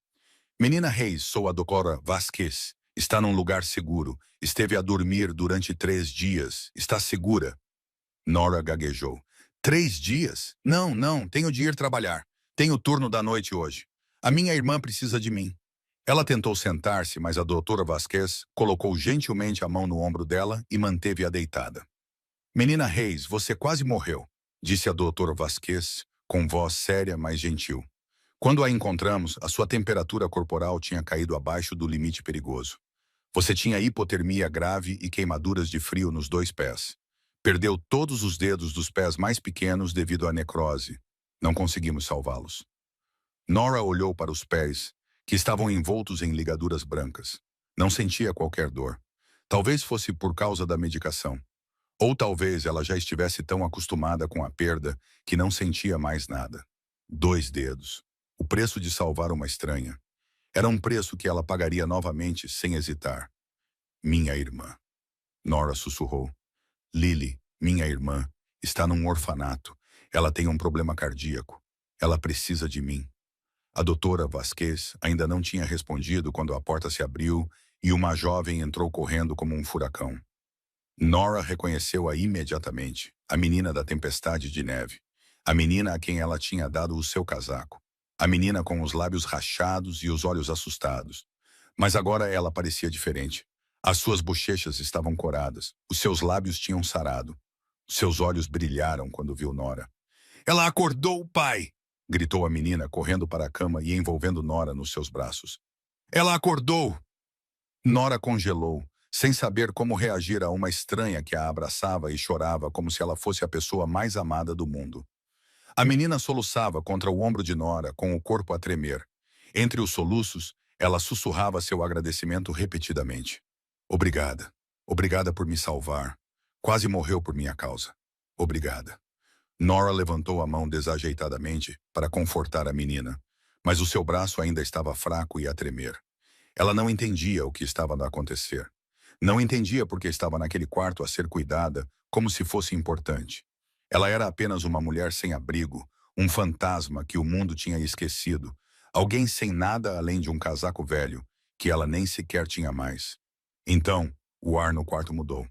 Speaker 1: "Menina Reis, sou a doutora Vasquez. Está num lugar seguro. Esteve a dormir durante 3 dias. Está segura." Nora gaguejou. 3 dias? Não, não, tenho de ir trabalhar. Tenho turno da noite hoje. A minha irmã precisa de mim. Ela tentou sentar-se, mas a doutora Vasquez colocou gentilmente a mão no ombro dela e manteve-a deitada. Menina Reis, você quase morreu, disse a doutora Vasquez, com voz séria, mas gentil. Quando a encontramos, a sua temperatura corporal tinha caído abaixo do limite perigoso. Você tinha hipotermia grave e queimaduras de frio nos 2 pés. Perdeu todos os dedos dos pés mais pequenos devido à necrose. Não conseguimos salvá-los. Nora olhou para os pés, que estavam envoltos em ligaduras brancas. Não sentia qualquer dor. Talvez fosse por causa da medicação. Ou talvez ela já estivesse tão acostumada com a perda que não sentia mais nada. 2 dedos. O preço de salvar uma estranha. Era um preço que ela pagaria novamente sem hesitar. Minha irmã. Nora sussurrou. Lily, minha irmã, está num orfanato. Ela tem um problema cardíaco. Ela precisa de mim. A doutora Vasquez ainda não tinha respondido quando a porta se abriu e uma jovem entrou correndo como um furacão. Nora reconheceu-a imediatamente, a menina da tempestade de neve. A menina a quem ela tinha dado o seu casaco. A menina com os lábios rachados e os olhos assustados. Mas agora ela parecia diferente. As suas bochechas estavam coradas, os seus lábios tinham sarado. Os seus olhos brilharam quando viu Nora. Ela acordou, pai! Gritou a menina, correndo para a cama e envolvendo Nora nos seus braços. Ela acordou! Nora congelou, sem saber como reagir a uma estranha que a abraçava e chorava como se ela fosse a pessoa mais amada do mundo. A menina soluçava contra o ombro de Nora, com o corpo a tremer. Entre os soluços, ela sussurrava seu agradecimento repetidamente. Obrigada. Obrigada por me salvar. Quase morreu por minha causa. Obrigada. Nora levantou a mão desajeitadamente para confortar a menina, mas o seu braço ainda estava fraco e a tremer. Ela não entendia o que estava a acontecer. Não entendia porque estava naquele quarto a ser cuidada, como se fosse importante. Ela era apenas uma mulher sem abrigo, um fantasma que o mundo tinha esquecido, alguém sem nada além de um casaco velho, que ela nem sequer tinha mais. Então, o ar no quarto mudou.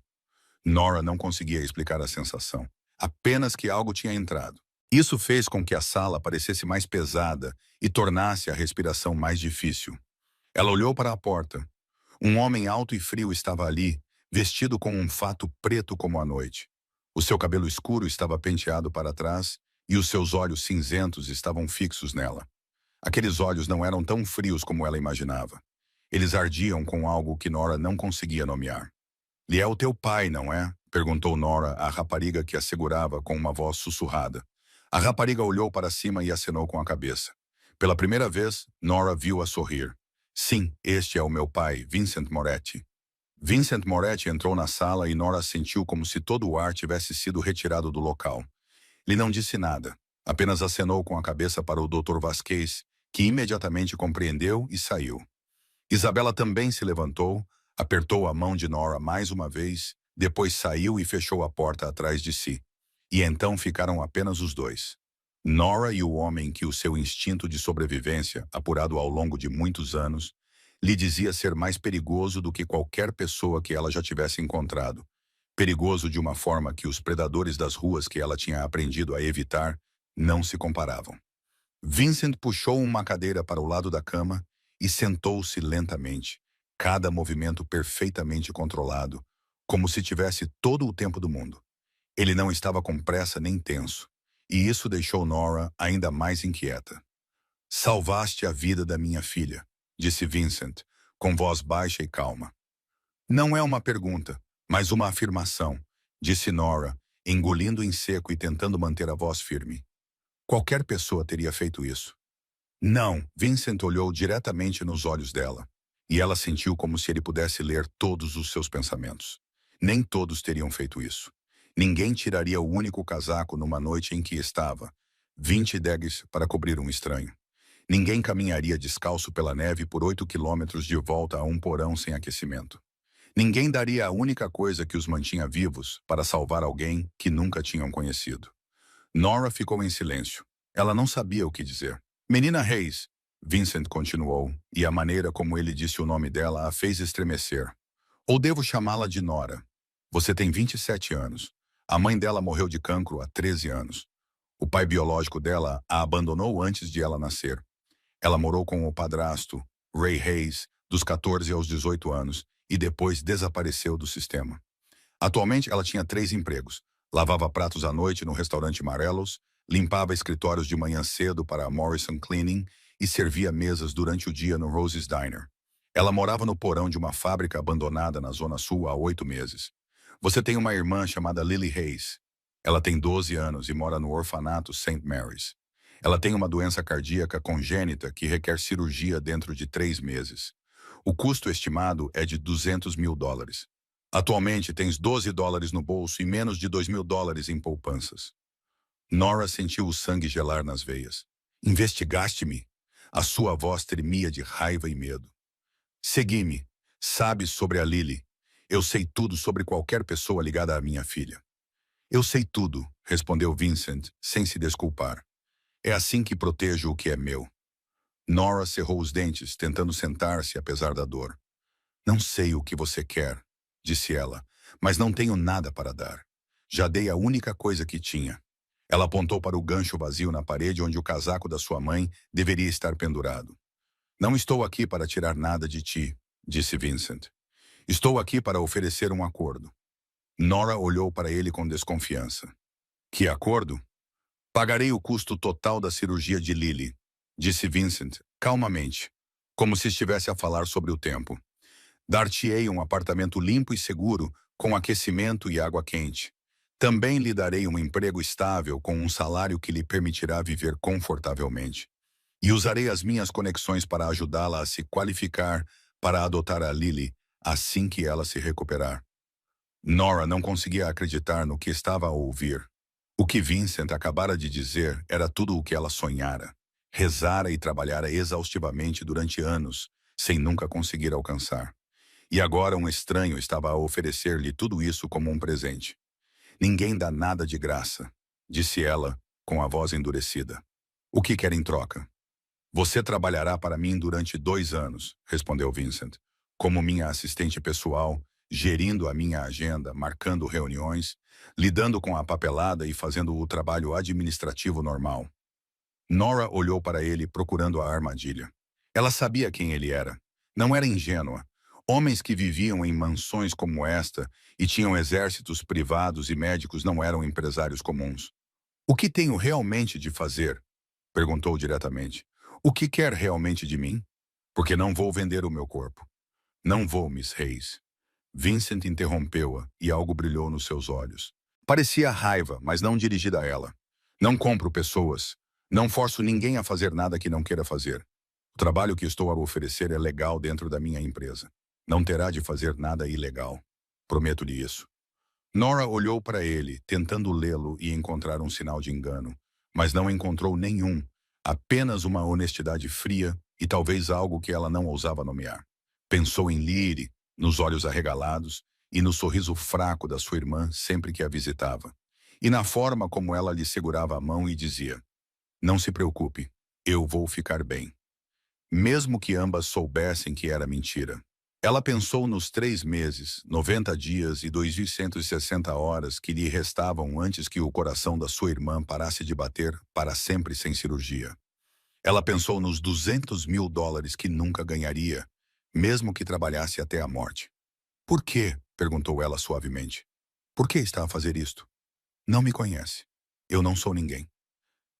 Speaker 1: Nora não conseguia explicar a sensação, apenas que algo tinha entrado. Isso fez com que a sala parecesse mais pesada e tornasse a respiração mais difícil. Ela olhou para a porta. Um homem alto e frio estava ali, vestido com um fato preto como a noite. O seu cabelo escuro estava penteado para trás e os seus olhos cinzentos estavam fixos nela. Aqueles olhos não eram tão frios como ela imaginava. Eles ardiam com algo que Nora não conseguia nomear. Ele é o teu pai, não é? Perguntou Nora à rapariga que a segurava com uma voz sussurrada. A rapariga olhou para cima e acenou com a cabeça. Pela primeira vez, Nora viu-a sorrir. Sim, este é o meu pai, Vincent Moretti. Vincent Moretti entrou na sala e Nora sentiu como se todo o ar tivesse sido retirado do local. Ele não disse nada, apenas acenou com a cabeça para o Dr. Vasquez, que imediatamente compreendeu e saiu. Isabela também se levantou, apertou a mão de Nora mais uma vez, depois saiu e fechou a porta atrás de si. E então ficaram apenas os dois. Nora e o homem que o seu instinto de sobrevivência, apurado ao longo de muitos anos, lhe dizia ser mais perigoso do que qualquer pessoa que ela já tivesse encontrado. Perigoso de uma forma que os predadores das ruas que ela tinha aprendido a evitar não se comparavam. Vincent puxou uma cadeira para o lado da cama e sentou-se lentamente, cada movimento perfeitamente controlado, como se tivesse todo o tempo do mundo. Ele não estava com pressa nem tenso, e isso deixou Nora ainda mais inquieta. Salvaste a vida da minha filha, disse Vincent, com voz baixa e calma. Não é uma pergunta, mas uma afirmação, disse Nora, engolindo em seco e tentando manter a voz firme. Qualquer pessoa teria feito isso. Não, Vincent olhou diretamente nos olhos dela, e ela sentiu como se ele pudesse ler todos os seus pensamentos. Nem todos teriam feito isso. Ninguém tiraria o único casaco numa noite em que estava, 20 degs para cobrir um estranho. Ninguém caminharia descalço pela neve por 8 quilômetros de volta a um porão sem aquecimento. Ninguém daria a única coisa que os mantinha vivos para salvar alguém que nunca tinham conhecido. Nora ficou em silêncio. Ela não sabia o que dizer. Menina Reis, Vincent continuou, e a maneira como ele disse o nome dela a fez estremecer. Ou devo chamá-la de Nora? Você tem 27 anos. A mãe dela morreu de cancro há 13 anos. O pai biológico dela a abandonou antes de ela nascer. Ela morou com o padrasto, Ray Hayes, dos 14 aos 18 anos, e depois desapareceu do sistema. Atualmente, ela tinha 3 empregos. Lavava pratos à noite no restaurante Marellos, limpava escritórios de manhã cedo para a Morrison Cleaning e servia mesas durante o dia no Rose's Diner. Ela morava no porão de uma fábrica abandonada na Zona Sul há 8 meses. Você tem uma irmã chamada Lily Hayes. Ela tem 12 anos e mora no orfanato St. Mary's. Ela tem uma doença cardíaca congênita que requer cirurgia dentro de 3 meses. O custo estimado é de $200.000. Atualmente, tens $12 no bolso e menos de $2.000 em poupanças. Nora sentiu o sangue gelar nas veias. Investigaste-me? A sua voz tremia de raiva e medo. Segui-me. Sabes sobre a Lily. Eu sei tudo sobre qualquer pessoa ligada à minha filha. Eu sei tudo, respondeu Vincent, sem se desculpar. É assim que protejo o que é meu. Nora cerrou os dentes, tentando sentar-se apesar da dor. Não sei o que você quer, disse ela, mas não tenho nada para dar. Já dei a única coisa que tinha. Ela apontou para o gancho vazio na parede onde o casaco da sua mãe deveria estar pendurado. Não estou aqui para tirar nada de ti, disse Vincent. Estou aqui para oferecer um acordo. Nora olhou para ele com desconfiança. Que acordo? Pagarei o custo total da cirurgia de Lily, disse Vincent, calmamente, como se estivesse a falar sobre o tempo. Dar-te-ei um apartamento limpo e seguro, com aquecimento e água quente. Também lhe darei um emprego estável com um salário que lhe permitirá viver confortavelmente. E usarei as minhas conexões para ajudá-la a se qualificar para adotar a Lily assim que ela se recuperar. Nora não conseguia acreditar no que estava a ouvir. O que Vincent acabara de dizer era tudo o que ela sonhara. Rezara e trabalhara exaustivamente durante anos, sem nunca conseguir alcançar. E agora um estranho estava a oferecer-lhe tudo isso como um presente. Ninguém dá nada de graça, disse ela, com a voz endurecida. O que quer em troca? Você trabalhará para mim durante 2 anos, respondeu Vincent, como minha assistente pessoal, gerindo a minha agenda, marcando reuniões, lidando com a papelada e fazendo o trabalho administrativo normal. Nora olhou para ele procurando a armadilha. Ela sabia quem ele era. Não era ingênua. Homens que viviam em mansões como esta e tinham exércitos privados e médicos não eram empresários comuns. O que tenho realmente de fazer? Perguntou diretamente. O que quer realmente de mim? Porque não vou vender o meu corpo. Não vou, Miss Hayes. Vincent interrompeu-a e algo brilhou nos seus olhos. Parecia raiva, mas não dirigida a ela. Não compro pessoas. Não forço ninguém a fazer nada que não queira fazer. O trabalho que estou a oferecer é legal dentro da minha empresa. Não terá de fazer nada ilegal. Prometo-lhe isso. Nora olhou para ele, tentando lê-lo e encontrar um sinal de engano, mas não encontrou nenhum, apenas uma honestidade fria e talvez algo que ela não ousava nomear. Pensou em Lily, nos olhos arregalados, e no sorriso fraco da sua irmã sempre que a visitava, e na forma como ela lhe segurava a mão e dizia: Não se preocupe, eu vou ficar bem. Mesmo que ambas soubessem que era mentira. Ela pensou nos 3 meses, 90 dias e 2.160 horas que lhe restavam antes que o coração da sua irmã parasse de bater para sempre sem cirurgia. Ela pensou nos $200.000 que nunca ganharia, mesmo que trabalhasse até a morte. Por quê? Perguntou ela suavemente. Por que está a fazer isto? Não me conhece. Eu não sou ninguém.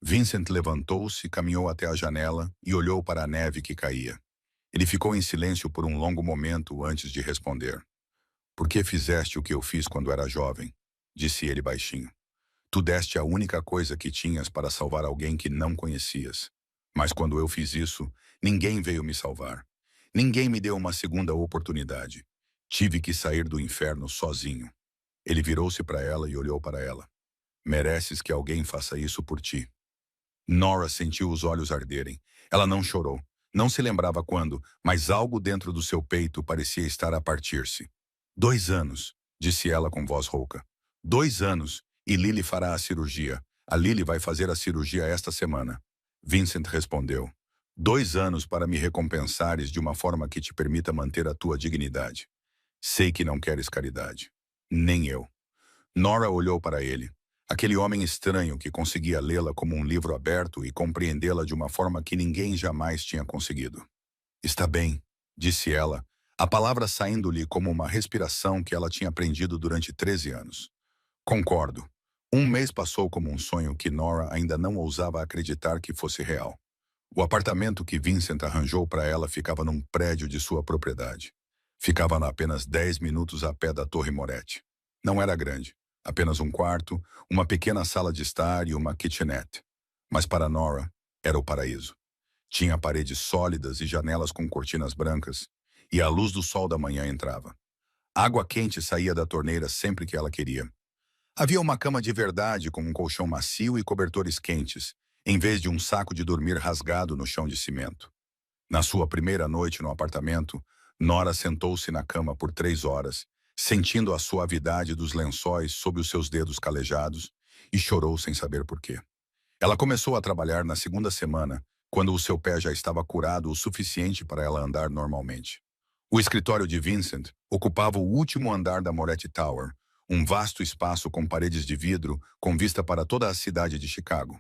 Speaker 1: Vincent levantou-se, caminhou até a janela e olhou para a neve que caía. Ele ficou em silêncio por um longo momento antes de responder. Por que fizeste o que eu fiz quando era jovem? Disse ele baixinho. Tu deste a única coisa que tinhas para salvar alguém que não conhecias. Mas quando eu fiz isso, ninguém veio me salvar. Ninguém me deu uma segunda oportunidade. Tive que sair do inferno sozinho. Ele virou-se para ela e olhou para ela. Mereces que alguém faça isso por ti. Nora sentiu os olhos arderem. Ela não chorou. Não se lembrava quando, mas algo dentro do seu peito parecia estar a partir-se. 2 anos, disse ela com voz rouca. 2 anos, e Lily fará a cirurgia. A Lily vai fazer a cirurgia esta semana. Vincent respondeu. 2 anos para me recompensares de uma forma que te permita manter a tua dignidade. Sei que não queres caridade. Nem eu. Nora olhou para ele. Aquele homem estranho que conseguia lê-la como um livro aberto e compreendê-la de uma forma que ninguém jamais tinha conseguido. Está bem, disse ela, a palavra saindo-lhe como uma respiração que ela tinha aprendido durante 13 anos. Concordo. Um mês passou como um sonho que Nora ainda não ousava acreditar que fosse real. O apartamento que Vincent arranjou para ela ficava num prédio de sua propriedade. Ficava a apenas 10 minutos a pé da Torre Moretti. Não era grande, apenas um quarto, uma pequena sala de estar e uma kitchenette. Mas para Nora, era o paraíso. Tinha paredes sólidas e janelas com cortinas brancas, e a luz do sol da manhã entrava. Água quente saía da torneira sempre que ela queria. Havia uma cama de verdade com um colchão macio e cobertores quentes, em vez de um saco de dormir rasgado no chão de cimento. Na sua primeira noite no apartamento, Nora sentou-se na cama por 3 horas, sentindo a suavidade dos lençóis sob os seus dedos calejados, e chorou sem saber por quê. Ela começou a trabalhar na segunda semana, quando o seu pé já estava curado o suficiente para ela andar normalmente. O escritório de Vincent ocupava o último andar da Moretti Tower, um vasto espaço com paredes de vidro com vista para toda a cidade de Chicago.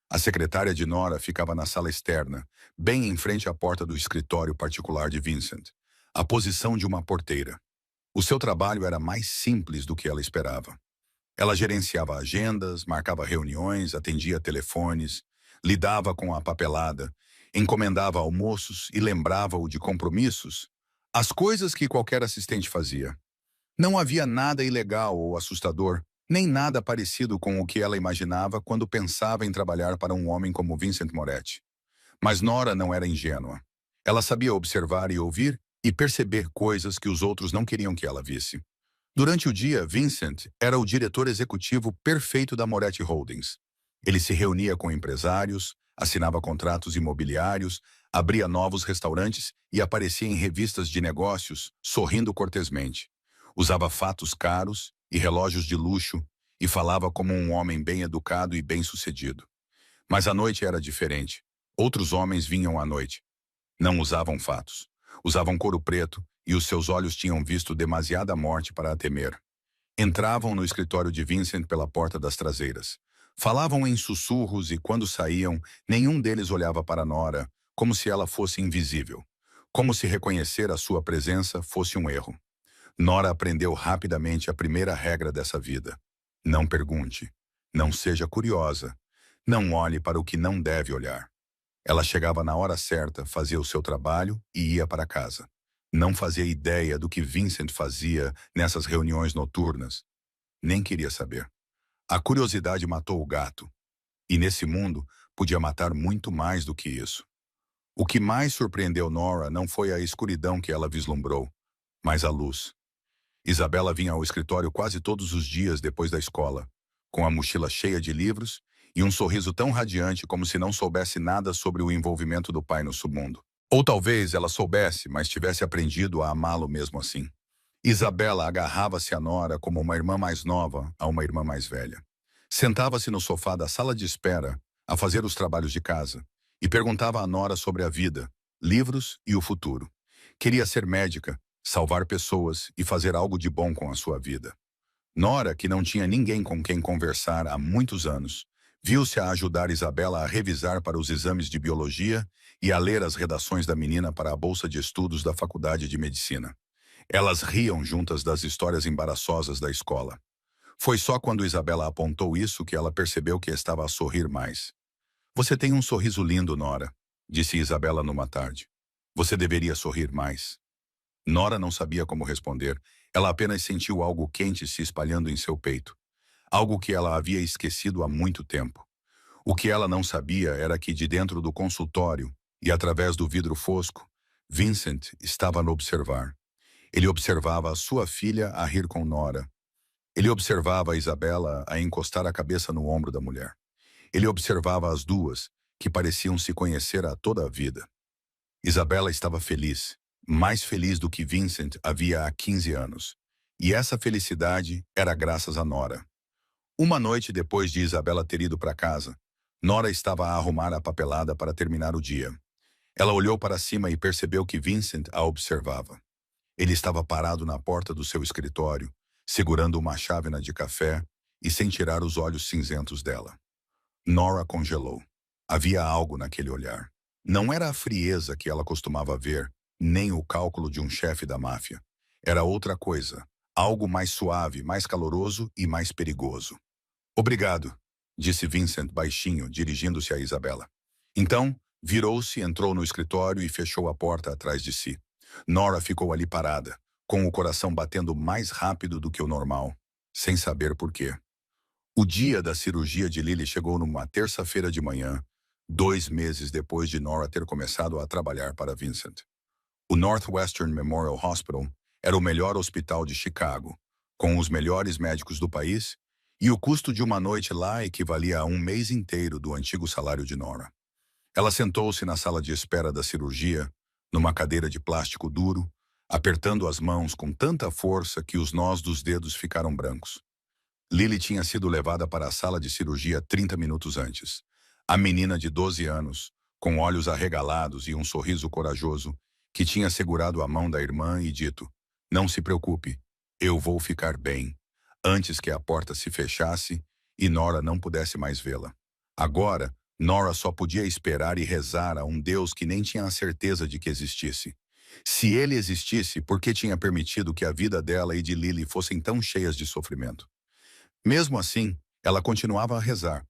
Speaker 1: A secretária de Nora ficava na sala externa, bem em frente à porta do escritório particular de Vincent, a posição de uma porteira. O seu trabalho era mais simples do que ela esperava. Ela gerenciava agendas, marcava reuniões, atendia telefones, lidava com a papelada, encomendava almoços e lembrava-o de compromissos, as coisas que qualquer assistente fazia. Não havia nada ilegal ou assustador, nem nada parecido com o que ela imaginava quando pensava em trabalhar para um homem como Vincent Moretti. Mas Nora não era ingênua. Ela sabia observar e ouvir e perceber coisas que os outros não queriam que ela visse. Durante o dia, Vincent era o diretor executivo perfeito da Moretti Holdings. Ele se reunia com empresários, assinava contratos imobiliários, abria novos restaurantes e aparecia em revistas de negócios, sorrindo cortesmente. Usava fatos caros e relógios de luxo e falava como um homem bem educado e bem-sucedido. Mas a noite era diferente. Outros homens vinham à noite. Não usavam fatos. Usavam couro preto e os seus olhos tinham visto demasiada morte para a temer. Entravam no escritório de Vincent pela porta das traseiras. Falavam em sussurros e, quando saíam, nenhum deles olhava para Nora, como se ela fosse invisível. Como se reconhecer a sua presença fosse um erro. Nora aprendeu rapidamente a primeira regra dessa vida. Não pergunte. Não seja curiosa. Não olhe para o que não deve olhar. Ela chegava na hora certa, fazia o seu trabalho e ia para casa. Não fazia ideia do que Vincent fazia nessas reuniões noturnas. Nem queria saber. A curiosidade matou o gato. E nesse mundo, podia matar muito mais do que isso. O que mais surpreendeu Nora não foi a escuridão que ela vislumbrou, mas a luz. Isabela vinha ao escritório quase todos os dias depois da escola, com a mochila cheia de livros e um sorriso tão radiante como se não soubesse nada sobre o envolvimento do pai no submundo. Ou talvez ela soubesse, mas tivesse aprendido a amá-lo mesmo assim. Isabela agarrava-se a Nora como uma irmã mais nova a uma irmã mais velha. Sentava-se no sofá da sala de espera a fazer os trabalhos de casa e perguntava a Nora sobre a vida, livros e o futuro. Queria ser médica, salvar pessoas e fazer algo de bom com a sua vida. Nora, que não tinha ninguém com quem conversar há muitos anos, viu-se a ajudar Isabela a revisar para os exames de biologia e a ler as redações da menina para a bolsa de estudos da Faculdade de Medicina. Elas riam juntas das histórias embaraçosas da escola. Foi só quando Isabela apontou isso que ela percebeu que estava a sorrir mais. Você tem um sorriso lindo, Nora, disse Isabela numa tarde. Você deveria sorrir mais. Nora não sabia como responder. Ela apenas sentiu algo quente se espalhando em seu peito. Algo que ela havia esquecido há muito tempo. O que ela não sabia era que de dentro do consultório, e através do vidro fosco, Vincent estava a observar. Ele observava a sua filha a rir com Nora. Ele observava a Isabela a encostar a cabeça no ombro da mulher. Ele observava as duas, que pareciam se conhecer há toda a vida. Isabela estava feliz, mais feliz do que Vincent havia há 15 anos. E essa felicidade era graças a Nora. Uma noite depois de Isabela ter ido para casa, Nora estava a arrumar a papelada para terminar o dia. Ela olhou para cima e percebeu que Vincent a observava. Ele estava parado na porta do seu escritório, segurando uma chávena de café e sem tirar os olhos cinzentos dela. Nora congelou. Havia algo naquele olhar. Não era a frieza que ela costumava ver, nem o cálculo de um chefe da máfia. Era outra coisa, algo mais suave, mais caloroso e mais perigoso. Obrigado, disse Vincent baixinho, dirigindo-se a Isabela. Então, virou-se, entrou no escritório e fechou a porta atrás de si. Nora ficou ali parada, com o coração batendo mais rápido do que o normal, sem saber por quê. O dia da cirurgia de Lily chegou numa terça-feira de manhã, 2 meses depois de Nora ter começado a trabalhar para Vincent. O Northwestern Memorial Hospital era o melhor hospital de Chicago, com os melhores médicos do país, e o custo de uma noite lá equivalia a um mês inteiro do antigo salário de Nora. Ela sentou-se na sala de espera da cirurgia, numa cadeira de plástico duro, apertando as mãos com tanta força que os nós dos dedos ficaram brancos. Lily tinha sido levada para a sala de cirurgia 30 minutos antes. A menina de 12 anos, com olhos arregalados e um sorriso corajoso, que tinha segurado a mão da irmã e dito: "Não se preocupe, eu vou ficar bem", antes que a porta se fechasse e Nora não pudesse mais vê-la. Agora, Nora só podia esperar e rezar a um Deus que nem tinha a certeza de que existisse. Se ele existisse, por que tinha permitido que a vida dela e de Lily fossem tão cheias de sofrimento? Mesmo assim, ela continuava a rezar.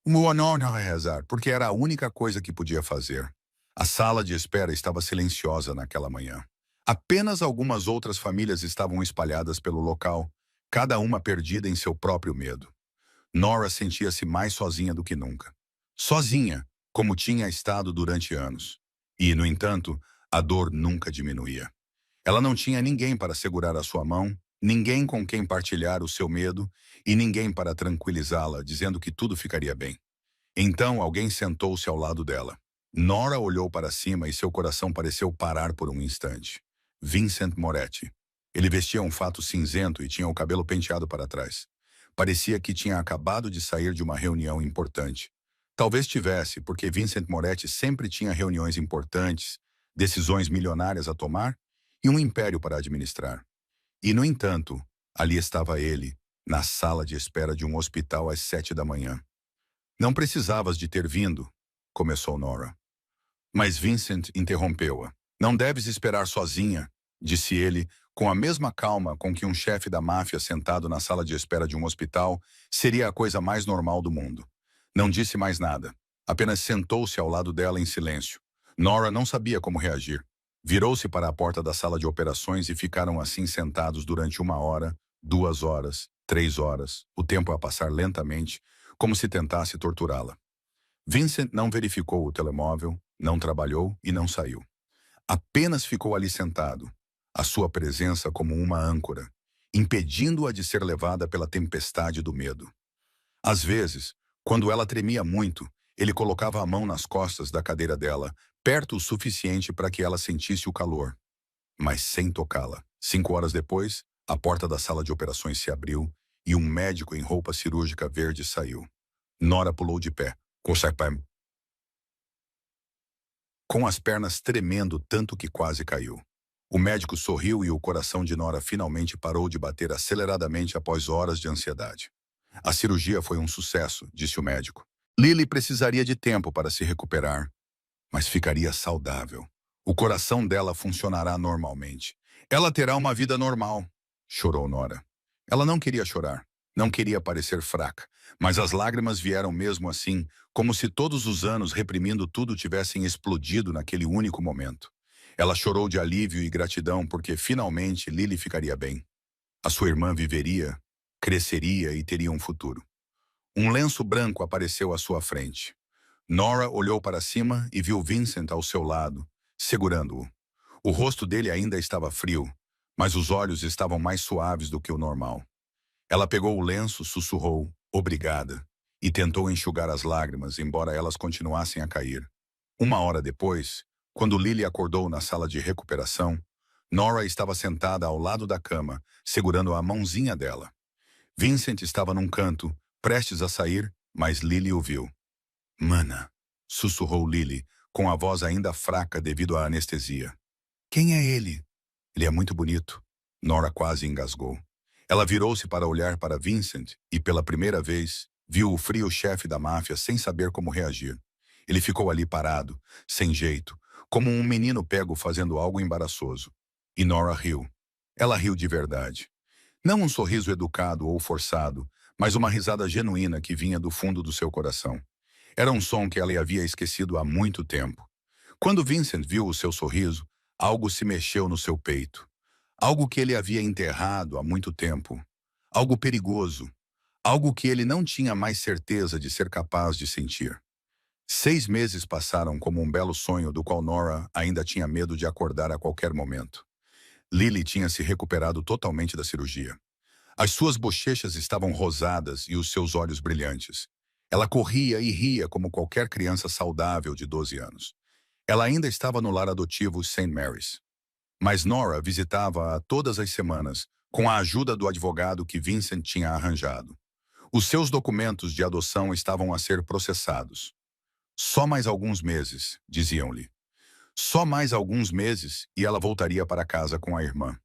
Speaker 1: Não a rezar, porque era a única coisa que podia fazer. A sala de espera estava silenciosa naquela manhã. Apenas algumas outras famílias estavam espalhadas pelo local, cada uma perdida em seu próprio medo. Nora sentia-se mais sozinha do que nunca. Sozinha, como tinha estado durante anos. E, no entanto, a dor nunca diminuía. Ela não tinha ninguém para segurar a sua mão, ninguém com quem partilhar o seu medo e ninguém para tranquilizá-la, dizendo que tudo ficaria bem. Então alguém sentou-se ao lado dela. Nora olhou para cima e seu coração pareceu parar por um instante. Vincent Moretti. Ele vestia um fato cinzento e tinha o cabelo penteado para trás. Parecia que tinha acabado de sair de uma reunião importante. Talvez tivesse, porque Vincent Moretti sempre tinha reuniões importantes, decisões milionárias a tomar e um império para administrar. E, no entanto, ali estava ele, na sala de espera de um hospital às 7 da manhã. "Não precisavas de ter vindo", começou Nora. Mas Vincent interrompeu-a. "Não deves esperar sozinha", disse ele, com a mesma calma com que um chefe da máfia sentado na sala de espera de um hospital seria a coisa mais normal do mundo. Não disse mais nada. Apenas sentou-se ao lado dela em silêncio. Nora não sabia como reagir. Virou-se para a porta da sala de operações e ficaram assim sentados durante 1 hora, 2 horas, 3 horas, o tempo a passar lentamente, como se tentasse torturá-la. Vincent não verificou o telemóvel, não trabalhou e não saiu. Apenas ficou ali sentado, a sua presença como uma âncora, impedindo-a de ser levada pela tempestade do medo. Às vezes, quando ela tremia muito, ele colocava a mão nas costas da cadeira dela, perto o suficiente para que ela sentisse o calor, mas sem tocá-la. 5 horas depois, a porta da sala de operações se abriu e um médico em roupa cirúrgica verde saiu. Nora pulou de pé, com as pernas tremendo tanto que quase caiu. O médico sorriu e o coração de Nora finalmente parou de bater aceleradamente após horas de ansiedade. "A cirurgia foi um sucesso", disse o médico. "Lily precisaria de tempo para se recuperar, mas ficaria saudável. O coração dela funcionará normalmente. Ela terá uma vida normal", chorou Nora. Ela não queria chorar, não queria parecer fraca, mas as lágrimas vieram mesmo assim, como se todos os anos reprimindo tudo tivessem explodido naquele único momento. Ela chorou de alívio e gratidão porque finalmente Lily ficaria bem. A sua irmã viveria, cresceria e teria um futuro. Um lenço branco apareceu à sua frente. Nora olhou para cima e viu Vincent ao seu lado, segurando-o. O rosto dele ainda estava frio, mas os olhos estavam mais suaves do que o normal. Ela pegou o lenço, sussurrou, "Obrigada", e tentou enxugar as lágrimas, embora elas continuassem a cair. 1 hora depois, quando Lily acordou na sala de recuperação, Nora estava sentada ao lado da cama, segurando a mãozinha dela. Vincent estava num canto, prestes a sair, mas Lily o viu. "Mana", sussurrou Lily, com a voz ainda fraca devido à anestesia. "Quem é ele?" "Ele é muito bonito." Nora quase engasgou. Ela virou-se para olhar para Vincent e, pela primeira vez, viu o frio chefe da máfia sem saber como reagir. Ele ficou ali parado, sem jeito, como um menino pego fazendo algo embaraçoso. E Nora riu. Ela riu de verdade. Não um sorriso educado ou forçado, mas uma risada genuína que vinha do fundo do seu coração. Era um som que ela havia esquecido há muito tempo. Quando Vincent viu o seu sorriso, algo se mexeu no seu peito. Algo que ele havia enterrado há muito tempo. Algo perigoso. Algo que ele não tinha mais certeza de ser capaz de sentir. 6 meses passaram como um belo sonho do qual Nora ainda tinha medo de acordar a qualquer momento. Lily tinha se recuperado totalmente da cirurgia. As suas bochechas estavam rosadas e os seus olhos brilhantes. Ela corria e ria como qualquer criança saudável de 12 anos. Ela ainda estava no lar adotivo St. Mary's. Mas Nora visitava-a todas as semanas, com a ajuda do advogado que Vincent tinha arranjado. Os seus documentos de adoção estavam a ser processados. Só mais alguns meses, diziam-lhe. Só mais alguns meses e ela voltaria para casa com a irmã.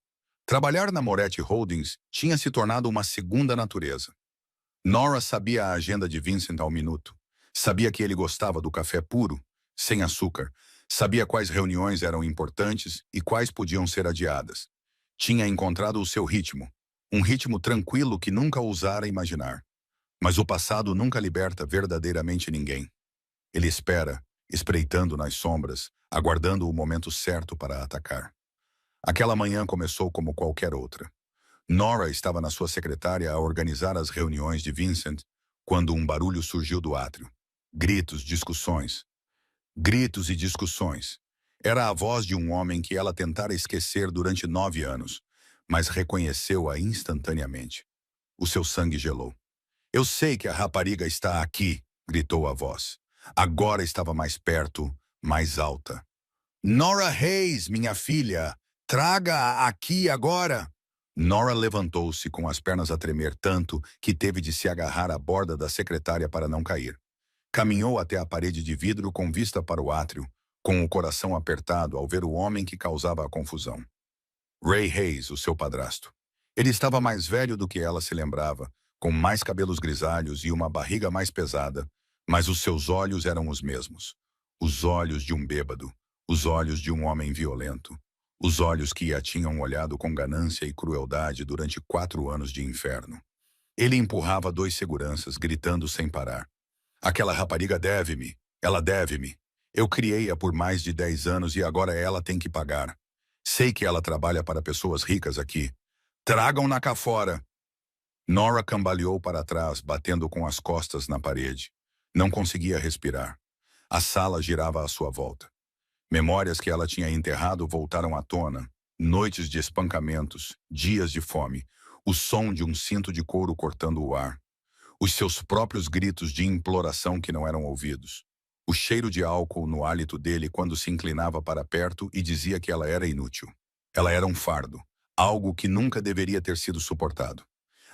Speaker 1: Trabalhar na Moretti Holdings tinha se tornado uma segunda natureza. Nora sabia a agenda de Vincent ao minuto. Sabia que ele gostava do café puro, sem açúcar. Sabia quais reuniões eram importantes e quais podiam ser adiadas. Tinha encontrado o seu ritmo. Um ritmo tranquilo que nunca ousara imaginar. Mas o passado nunca liberta verdadeiramente ninguém. Ele espera, espreitando nas sombras, aguardando o momento certo para atacar. Aquela manhã começou como qualquer outra. Nora estava na sua secretária a organizar as reuniões de Vincent quando um barulho surgiu do átrio. Gritos, discussões. Gritos e discussões. Era a voz de um homem que ela tentara esquecer durante 9 anos, mas reconheceu-a instantaneamente. O seu sangue gelou. Eu sei que a rapariga está aqui, gritou a voz. Agora estava mais perto, mais alta. Nora Hayes, minha filha, traga-a aqui agora. Nora levantou-se com as pernas a tremer tanto que teve de se agarrar à borda da secretária para não cair. Caminhou até a parede de vidro com vista para o átrio, com o coração apertado ao ver o homem que causava a confusão. Ray Hayes, o seu padrasto. Ele estava mais velho do que ela se lembrava, com mais cabelos grisalhos e uma barriga mais pesada, mas os seus olhos eram os mesmos. Os olhos de um bêbado, os olhos de um homem violento, os olhos que a tinham olhado com ganância e crueldade durante 4 anos de inferno. Ele empurrava 2 seguranças, gritando sem parar. Aquela rapariga deve-me, ela deve-me. Eu criei-a por mais de 10 anos e agora ela tem que pagar. Sei que ela trabalha para pessoas ricas aqui. Tragam-na cá fora. Nora cambaleou para trás, batendo com as costas na parede. Não conseguia respirar. A sala girava à sua volta. Memórias que ela tinha enterrado voltaram à tona. Noites de espancamentos, dias de fome, o som de um cinto de couro cortando o ar. Os seus próprios gritos de imploração que não eram ouvidos. O cheiro de álcool no hálito dele quando se inclinava para perto e dizia que ela era inútil. Ela era um fardo, algo que nunca deveria ter sido suportado.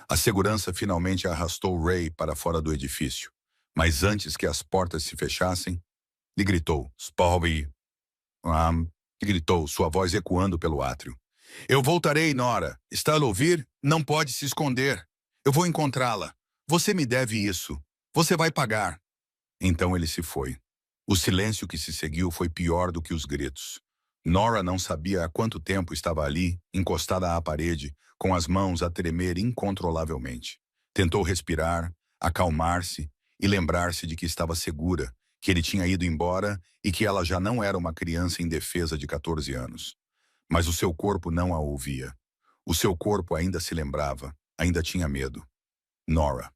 Speaker 1: A segurança finalmente arrastou Ray para fora do edifício. Mas antes que as portas se fechassem, lhe gritou, Spalby. Gritou, sua voz ecoando pelo átrio. Eu voltarei, Nora. Está a ouvir? Não pode se esconder. Eu vou encontrá-la. Você me deve isso. Você vai pagar. Então ele se foi. O silêncio que se seguiu foi pior do que os gritos. Nora não sabia há quanto tempo estava ali, encostada à parede, com as mãos a tremer incontrolavelmente. Tentou respirar, acalmar-se e lembrar-se de que estava segura, que ele tinha ido embora e que ela já não era uma criança indefesa de 14 anos. Mas o seu corpo não a ouvia. O seu corpo ainda se lembrava, ainda tinha medo. Nora.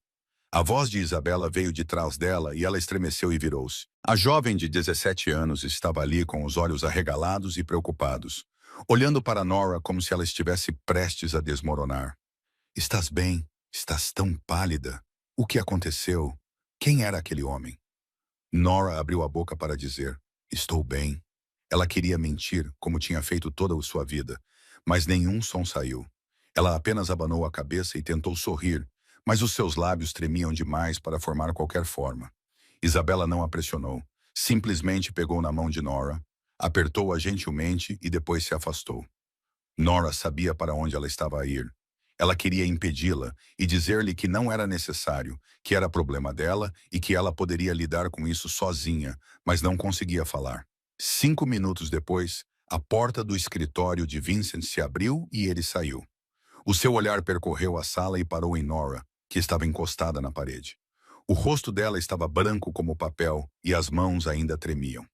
Speaker 1: A voz de Isabela veio de trás dela e ela estremeceu e virou-se. A jovem de 17 anos estava ali com os olhos arregalados e preocupados, olhando para Nora como se ela estivesse prestes a desmoronar. Estás bem? Estás tão pálida. O que aconteceu? Quem era aquele homem? Nora abriu a boca para dizer, estou bem. Ela queria mentir, como tinha feito toda a sua vida, mas nenhum som saiu. Ela apenas abanou a cabeça e tentou sorrir, mas os seus lábios tremiam demais para formar qualquer forma. Isabela não a pressionou. Simplesmente pegou na mão de Nora, apertou-a gentilmente e depois se afastou. Nora sabia para onde ela estava a ir. Ela queria impedi-la e dizer-lhe que não era necessário, que era problema dela e que ela poderia lidar com isso sozinha, mas não conseguia falar. 5 minutos depois, a porta do escritório de Vincent se abriu e ele saiu. O seu olhar percorreu a sala e parou em Nora, que estava encostada na parede. O rosto dela estava branco como papel e as mãos ainda tremiam.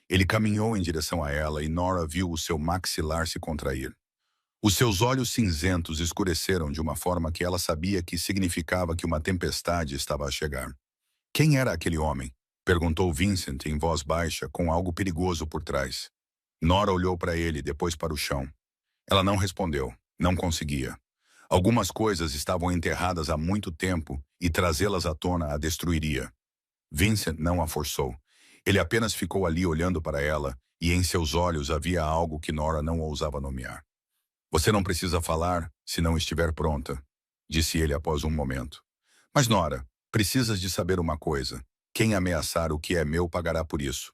Speaker 1: Ele caminhou em direção a ela e Nora viu o seu maxilar se contrair. Os seus olhos cinzentos escureceram de uma forma que ela sabia que significava que uma tempestade estava a chegar. Quem era aquele homem? Perguntou Vincent em voz baixa, com algo perigoso por trás. Nora olhou para ele, depois para o chão. Ela não respondeu. Não conseguia. Algumas coisas estavam enterradas há muito tempo e trazê-las à tona a destruiria. Vincent não a forçou. Ele apenas ficou ali olhando para ela e em seus olhos havia algo que Nora não ousava nomear. Você não precisa falar se não estiver pronta, disse ele após um momento. Mas Nora, precisas de saber uma coisa. Quem ameaçar o que é meu pagará por isso.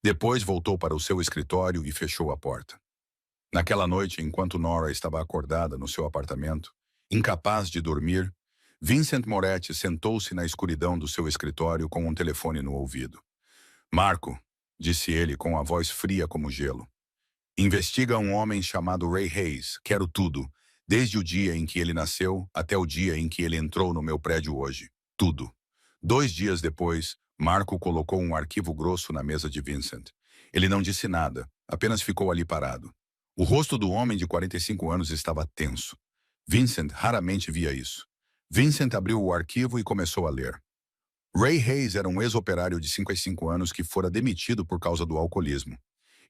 Speaker 1: Depois voltou para o seu escritório e fechou a porta. Naquela noite, enquanto Nora estava acordada no seu apartamento, incapaz de dormir, Vincent Moretti sentou-se na escuridão do seu escritório com um telefone no ouvido. Marco, disse ele com a voz fria como gelo. Investiga um homem chamado Ray Hayes. Quero tudo, desde o dia em que ele nasceu até o dia em que ele entrou no meu prédio hoje. Tudo. 2 dias depois, Marco colocou um arquivo grosso na mesa de Vincent. Ele não disse nada, apenas ficou ali parado. O rosto do homem de 45 anos estava tenso. Vincent raramente via isso. Vincent abriu o arquivo e começou a ler. Ray Hayes era um ex-operário de 55 anos que fora demitido por causa do alcoolismo.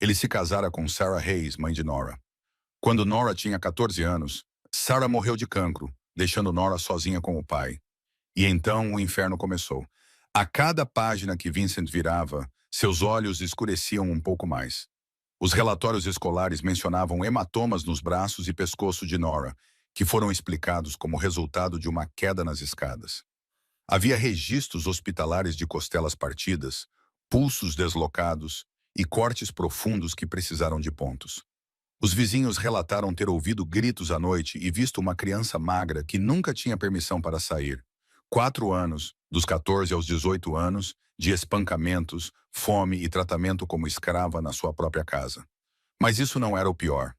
Speaker 1: Ele se casara com Sarah Hayes, mãe de Nora. Quando Nora tinha 14 anos, Sarah morreu de cancro, deixando Nora sozinha com o pai. E então o inferno começou. A cada página que Vincent virava, seus olhos escureciam um pouco mais. Os relatórios escolares mencionavam hematomas nos braços e pescoço de Nora, que foram explicados como resultado de uma queda nas escadas. Havia registros hospitalares de costelas partidas, pulsos deslocados e cortes profundos que precisaram de pontos. Os vizinhos relataram ter ouvido gritos à noite e visto uma criança magra que nunca tinha permissão para sair. 4 anos, dos 14 aos 18 anos, de espancamentos, fome e tratamento como escrava na sua própria casa. Mas isso não era o pior.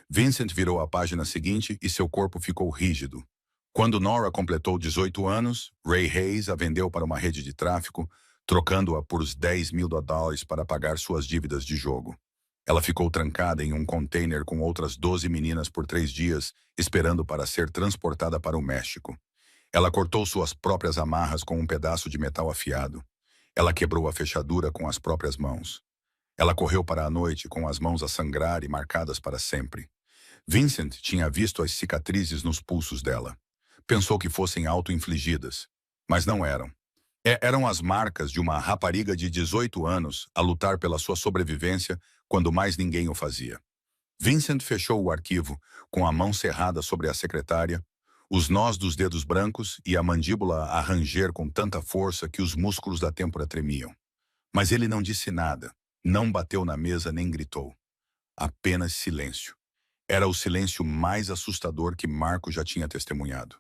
Speaker 1: Vincent virou a página seguinte e seu corpo ficou rígido. Quando Nora completou 18 anos, Ray Hayes a vendeu para uma rede de tráfico, trocando-a por os $10.000 para pagar suas dívidas de jogo. Ela ficou trancada em um container com outras 12 meninas por 3 dias, esperando para ser transportada para o México. Ela cortou suas próprias amarras com um pedaço de metal afiado. Ela quebrou a fechadura com as próprias mãos. Ela correu para a noite com as mãos a sangrar e marcadas para sempre. Vincent tinha visto as cicatrizes nos pulsos dela. Pensou que fossem auto-infligidas, mas não eram. Eram as marcas de uma rapariga de 18 anos a lutar pela sua sobrevivência quando mais ninguém o fazia. Vincent fechou o arquivo, com a mão cerrada sobre a secretária, os nós dos dedos brancos e a mandíbula a ranger com tanta força que os músculos da têmpora tremiam. Mas ele não disse nada, não bateu na mesa nem gritou. Apenas silêncio. Era o silêncio mais assustador que Marco já tinha testemunhado.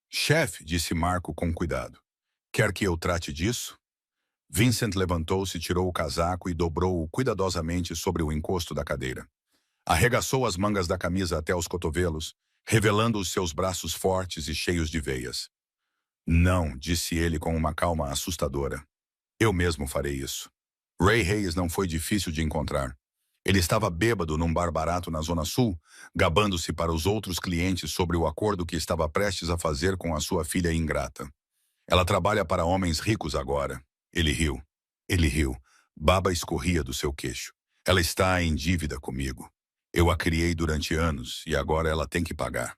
Speaker 1: Chefe, disse Marco com cuidado. Quer que eu trate disso? Vincent levantou-se, tirou o casaco e dobrou-o cuidadosamente sobre o encosto da cadeira. Arregaçou as mangas da camisa até os cotovelos, revelando os seus braços fortes e cheios de veias. Não, disse ele com uma calma assustadora. Eu mesmo farei isso. Ray Hayes não foi difícil de encontrar. Ele estava bêbado num bar barato na Zona Sul, gabando-se para os outros clientes sobre o acordo que estava prestes a fazer com a sua filha ingrata. Ela trabalha para homens ricos agora. Ele riu. Ele riu. Baba escorria do seu queixo. Ela está em dívida comigo. Eu a criei durante anos e agora ela tem que pagar.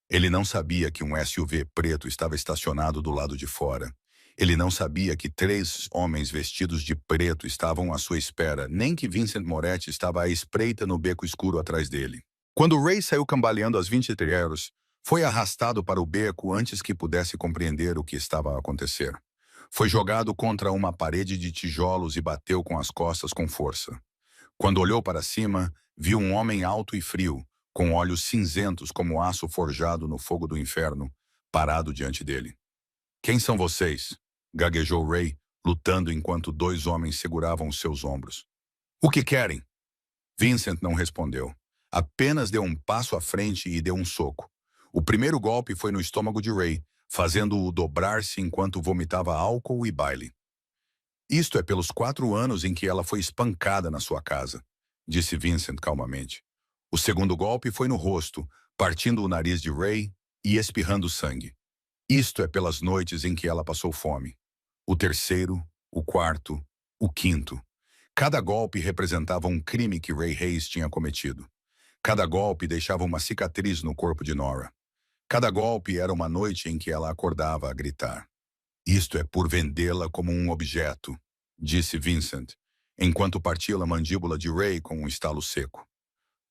Speaker 1: Ele não sabia que um SUV preto estava estacionado do lado de fora. Ele não sabia que 3 homens vestidos de preto estavam à sua espera, nem que Vincent Moretti estava à espreita no beco escuro atrás dele. Quando Ray saiu cambaleando às 23 horas, foi arrastado para o beco antes que pudesse compreender o que estava a acontecer. Foi jogado contra uma parede de tijolos e bateu com as costas com força. Quando olhou para cima, viu um homem alto e frio, com olhos cinzentos como aço forjado no fogo do inferno, parado diante dele. Quem são vocês? Gaguejou Ray, lutando enquanto dois homens seguravam os seus ombros. O que querem? Vincent não respondeu. Apenas deu um passo à frente e deu um soco. O primeiro golpe foi no estômago de Ray, fazendo-o dobrar-se enquanto vomitava álcool e baile. Isto é pelos 4 anos em que ela foi espancada na sua casa, disse Vincent calmamente. O segundo golpe foi no rosto, partindo o nariz de Ray e espirrando sangue. Isto é pelas noites em que ela passou fome. O terceiro, o quarto, o quinto. Cada golpe representava um crime que Ray Hayes tinha cometido. Cada golpe deixava uma cicatriz no corpo de Nora. Cada golpe era uma noite em que ela acordava a gritar. Isto é por vendê-la como um objeto, disse Vincent, enquanto partia a mandíbula de Ray com um estalo seco.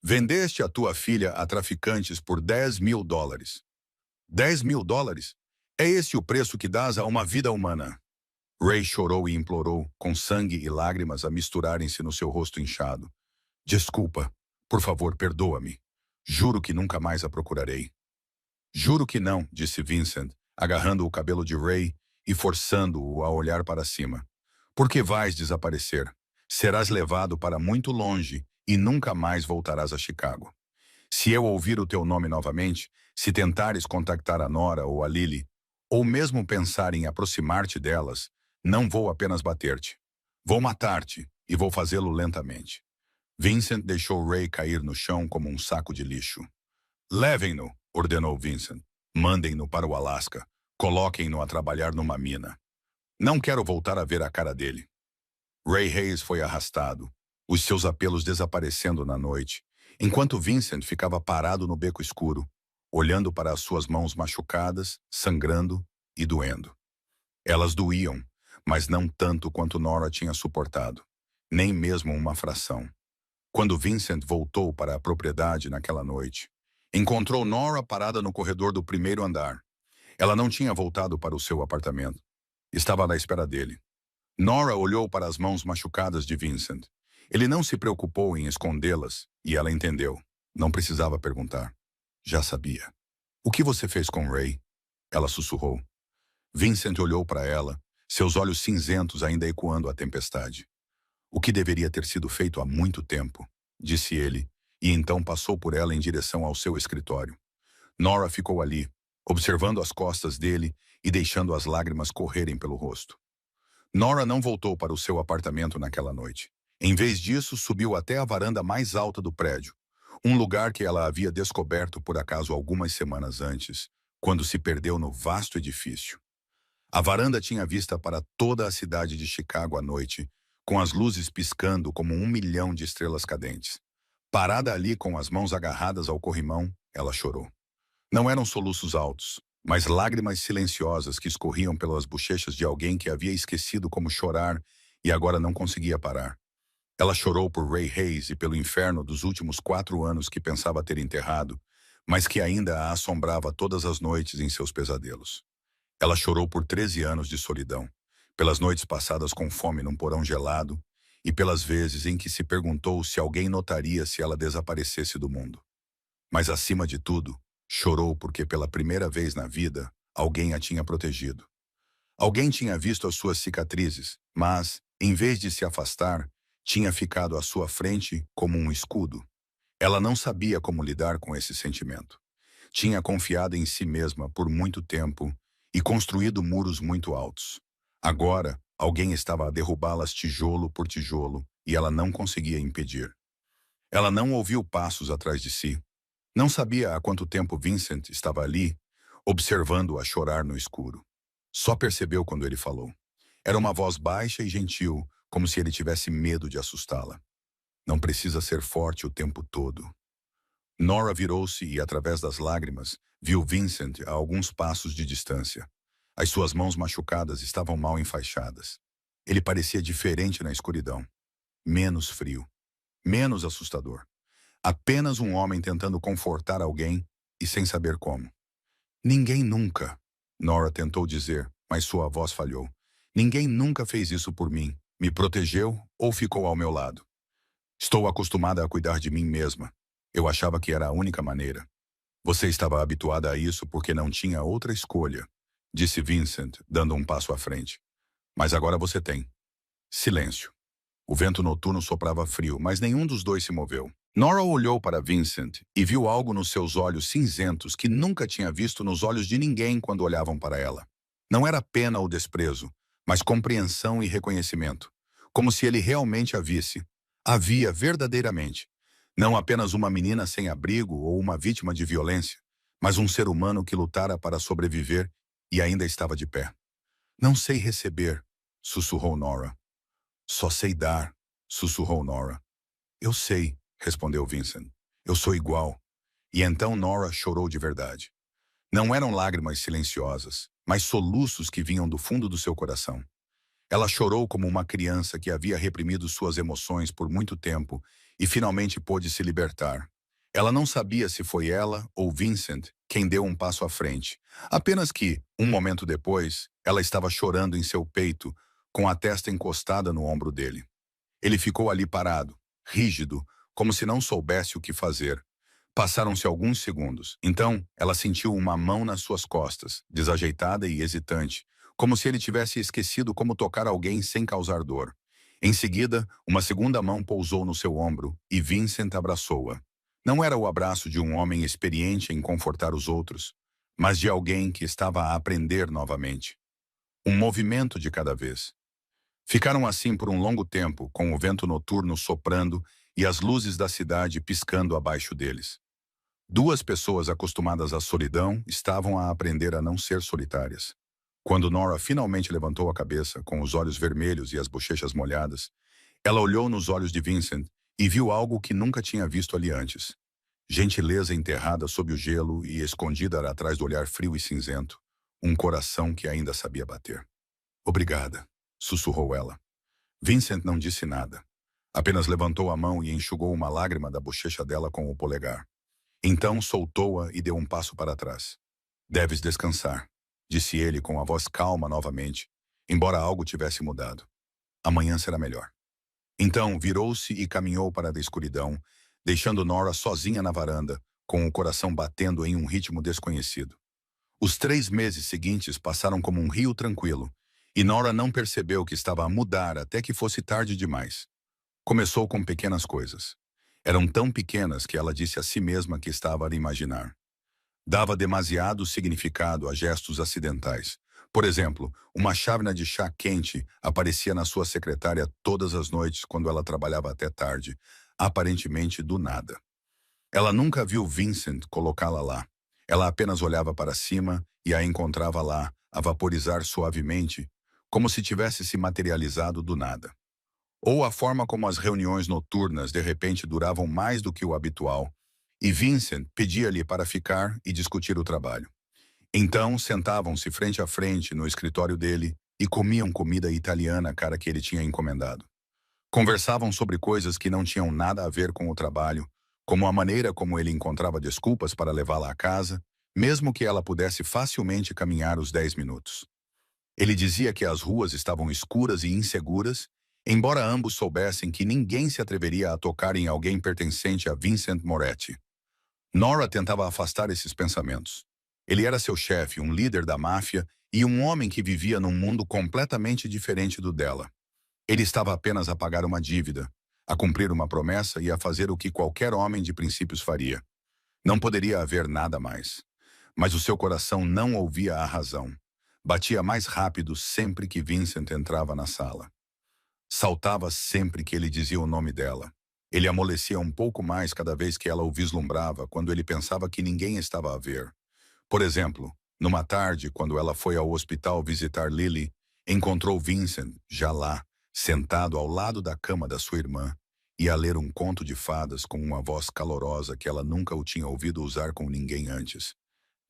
Speaker 1: Vendeste a tua filha a traficantes por $10.000. $10.000? É esse o preço que dás a uma vida humana? Ray chorou e implorou, com sangue e lágrimas a misturarem-se no seu rosto inchado. Desculpa. Por favor, perdoa-me. Juro que nunca mais a procurarei. Juro que não, disse Vincent, agarrando o cabelo de Ray e forçando-o a olhar para cima. Porque vais desaparecer. Serás levado para muito longe e nunca mais voltarás a Chicago. Se eu ouvir o teu nome novamente, se tentares contactar a Nora ou a Lily, ou mesmo pensar em aproximar-te delas, não vou apenas bater-te. Vou matar-te e vou fazê-lo lentamente. Vincent deixou Ray cair no chão como um saco de lixo. Levem-no, ordenou Vincent. Mandem-no para o Alasca. Coloquem-no a trabalhar numa mina. Não quero voltar a ver a cara dele. Ray Hayes foi arrastado, os seus apelos desaparecendo na noite, enquanto Vincent ficava parado no beco escuro, olhando para as suas mãos machucadas, sangrando e doendo. Elas doíam, mas não tanto quanto Nora tinha suportado, nem mesmo uma fração. Quando Vincent voltou para a propriedade naquela noite, encontrou Nora parada no corredor do primeiro andar. Ela não tinha voltado para o seu apartamento. Estava à espera dele. Nora olhou para as mãos machucadas de Vincent. Ele não se preocupou em escondê-las e ela entendeu. Não precisava perguntar. Já sabia. O que você fez com Ray? Ela sussurrou. Vincent olhou para ela, seus olhos cinzentos ainda ecoando a tempestade. O que deveria ter sido feito há muito tempo, disse ele, e então passou por ela em direção ao seu escritório. Nora ficou ali, observando as costas dele e deixando as lágrimas correrem pelo rosto. Nora não voltou para o seu apartamento naquela noite. Em vez disso, subiu até a varanda mais alta do prédio, um lugar que ela havia descoberto por acaso algumas semanas antes, quando se perdeu no vasto edifício. A varanda tinha vista para toda a cidade de Chicago à noite, com as luzes piscando como 1 milhão de estrelas cadentes. Parada ali com as mãos agarradas ao corrimão, ela chorou. Não eram soluços altos, mas lágrimas silenciosas que escorriam pelas bochechas de alguém que havia esquecido como chorar e agora não conseguia parar. Ela chorou por Ray Hayes e pelo inferno dos últimos 4 anos que pensava ter enterrado, mas que ainda a assombrava todas as noites em seus pesadelos. Ela chorou por 13 anos de solidão, pelas noites passadas com fome num porão gelado e pelas vezes em que se perguntou se alguém notaria se ela desaparecesse do mundo. Mas, acima de tudo, chorou porque pela primeira vez na vida, alguém a tinha protegido. Alguém tinha visto as suas cicatrizes, mas, em vez de se afastar, tinha ficado à sua frente como um escudo. Ela não sabia como lidar com esse sentimento. Tinha confiado em si mesma por muito tempo e construído muros muito altos. Agora, alguém estava a derrubá-las tijolo por tijolo e ela não conseguia impedir. Ela não ouviu passos atrás de si. Não sabia há quanto tempo Vincent estava ali, observando-a chorar no escuro. Só percebeu quando ele falou. Era uma voz baixa e gentil, como se ele tivesse medo de assustá-la. Não precisa ser forte o tempo todo. Nora virou-se e, através das lágrimas, viu Vincent a alguns passos de distância. As suas mãos machucadas estavam mal enfaixadas. Ele parecia diferente na escuridão. Menos frio. Menos assustador. Apenas um homem tentando confortar alguém e sem saber como. Ninguém nunca, Nora tentou dizer, mas sua voz falhou. Ninguém nunca fez isso por mim. Me protegeu ou ficou ao meu lado. Estou acostumada a cuidar de mim mesma. Eu achava que era a única maneira. Você estava habituada a isso porque não tinha outra escolha, disse Vincent, dando um passo à frente. Mas agora você tem. Silêncio. O vento noturno soprava frio, mas nenhum dos dois se moveu. Nora olhou para Vincent e viu algo nos seus olhos cinzentos que nunca tinha visto nos olhos de ninguém quando olhavam para ela. Não era pena ou desprezo, mas compreensão e reconhecimento. Como se ele realmente a visse. A via verdadeiramente. Não apenas uma menina sem abrigo ou uma vítima de violência, mas um ser humano que lutara para sobreviver e ainda estava de pé. Não sei receber, sussurrou Nora. Só sei dar, sussurrou Nora. Eu sei, respondeu Vincent. Eu sou igual. E então Nora chorou de verdade. Não eram lágrimas silenciosas, mas soluços que vinham do fundo do seu coração. Ela chorou como uma criança que havia reprimido suas emoções por muito tempo e finalmente pôde se libertar. Ela não sabia se foi ela ou Vincent quem deu um passo à frente. Apenas que, um momento depois, ela estava chorando em seu peito, com a testa encostada no ombro dele. Ele ficou ali parado, rígido, como se não soubesse o que fazer. Passaram-se alguns segundos. Então, ela sentiu uma mão nas suas costas, desajeitada e hesitante, como se ele tivesse esquecido como tocar alguém sem causar dor. Em seguida, uma segunda mão pousou no seu ombro e Vincent abraçou-a. Não era o abraço de um homem experiente em confortar os outros, mas de alguém que estava a aprender novamente. Um movimento de cada vez. Ficaram assim por um longo tempo, com o vento noturno soprando e as luzes da cidade piscando abaixo deles. Duas pessoas acostumadas à solidão estavam a aprender a não ser solitárias. Quando Nora finalmente levantou a cabeça, com os olhos vermelhos e as bochechas molhadas, ela olhou nos olhos de Vincent e viu algo que nunca tinha visto ali antes. Gentileza enterrada sob o gelo e escondida atrás do olhar frio e cinzento. Um coração que ainda sabia bater. Obrigada, sussurrou ela. Vincent não disse nada. Apenas levantou a mão e enxugou uma lágrima da bochecha dela com o polegar. Então soltou-a e deu um passo para trás. Deves descansar, disse ele com a voz calma novamente, embora algo tivesse mudado. Amanhã será melhor. Então virou-se e caminhou para a escuridão, deixando Nora sozinha na varanda, com o coração batendo em um ritmo desconhecido. Os 3 meses seguintes passaram como um rio tranquilo, e Nora não percebeu que estava a mudar até que fosse tarde demais. Começou com pequenas coisas. Eram tão pequenas que ela disse a si mesma que estava a imaginar. Dava demasiado significado a gestos acidentais. Por exemplo, uma chávena de chá quente aparecia na sua secretária todas as noites quando ela trabalhava até tarde, aparentemente do nada. Ela nunca viu Vincent colocá-la lá. Ela apenas olhava para cima e a encontrava lá, a vaporizar suavemente, como se tivesse se materializado do nada. Ou a forma como as reuniões noturnas de repente duravam mais do que o habitual, e Vincent pedia-lhe para ficar e discutir o trabalho. Então sentavam-se frente a frente no escritório dele e comiam comida italiana cara que ele tinha encomendado. Conversavam sobre coisas que não tinham nada a ver com o trabalho, como a maneira como ele encontrava desculpas para levá-la à casa, mesmo que ela pudesse facilmente caminhar os 10 minutos. Ele dizia que as ruas estavam escuras e inseguras, embora ambos soubessem que ninguém se atreveria a tocar em alguém pertencente a Vincent Moretti. Nora tentava afastar esses pensamentos. Ele era seu chefe, um líder da máfia e um homem que vivia num mundo completamente diferente do dela. Ele estava apenas a pagar uma dívida, a cumprir uma promessa e a fazer o que qualquer homem de princípios faria. Não poderia haver nada mais. Mas o seu coração não ouvia a razão. Batia mais rápido sempre que Vincent entrava na sala. Saltava sempre que ele dizia o nome dela. Ele amolecia um pouco mais cada vez que ela o vislumbrava, quando ele pensava que ninguém estava a ver. Por exemplo, numa tarde, quando ela foi ao hospital visitar Lily, encontrou Vincent, já lá, sentado ao lado da cama da sua irmã, e a ler um conto de fadas com uma voz calorosa que ela nunca o tinha ouvido usar com ninguém antes.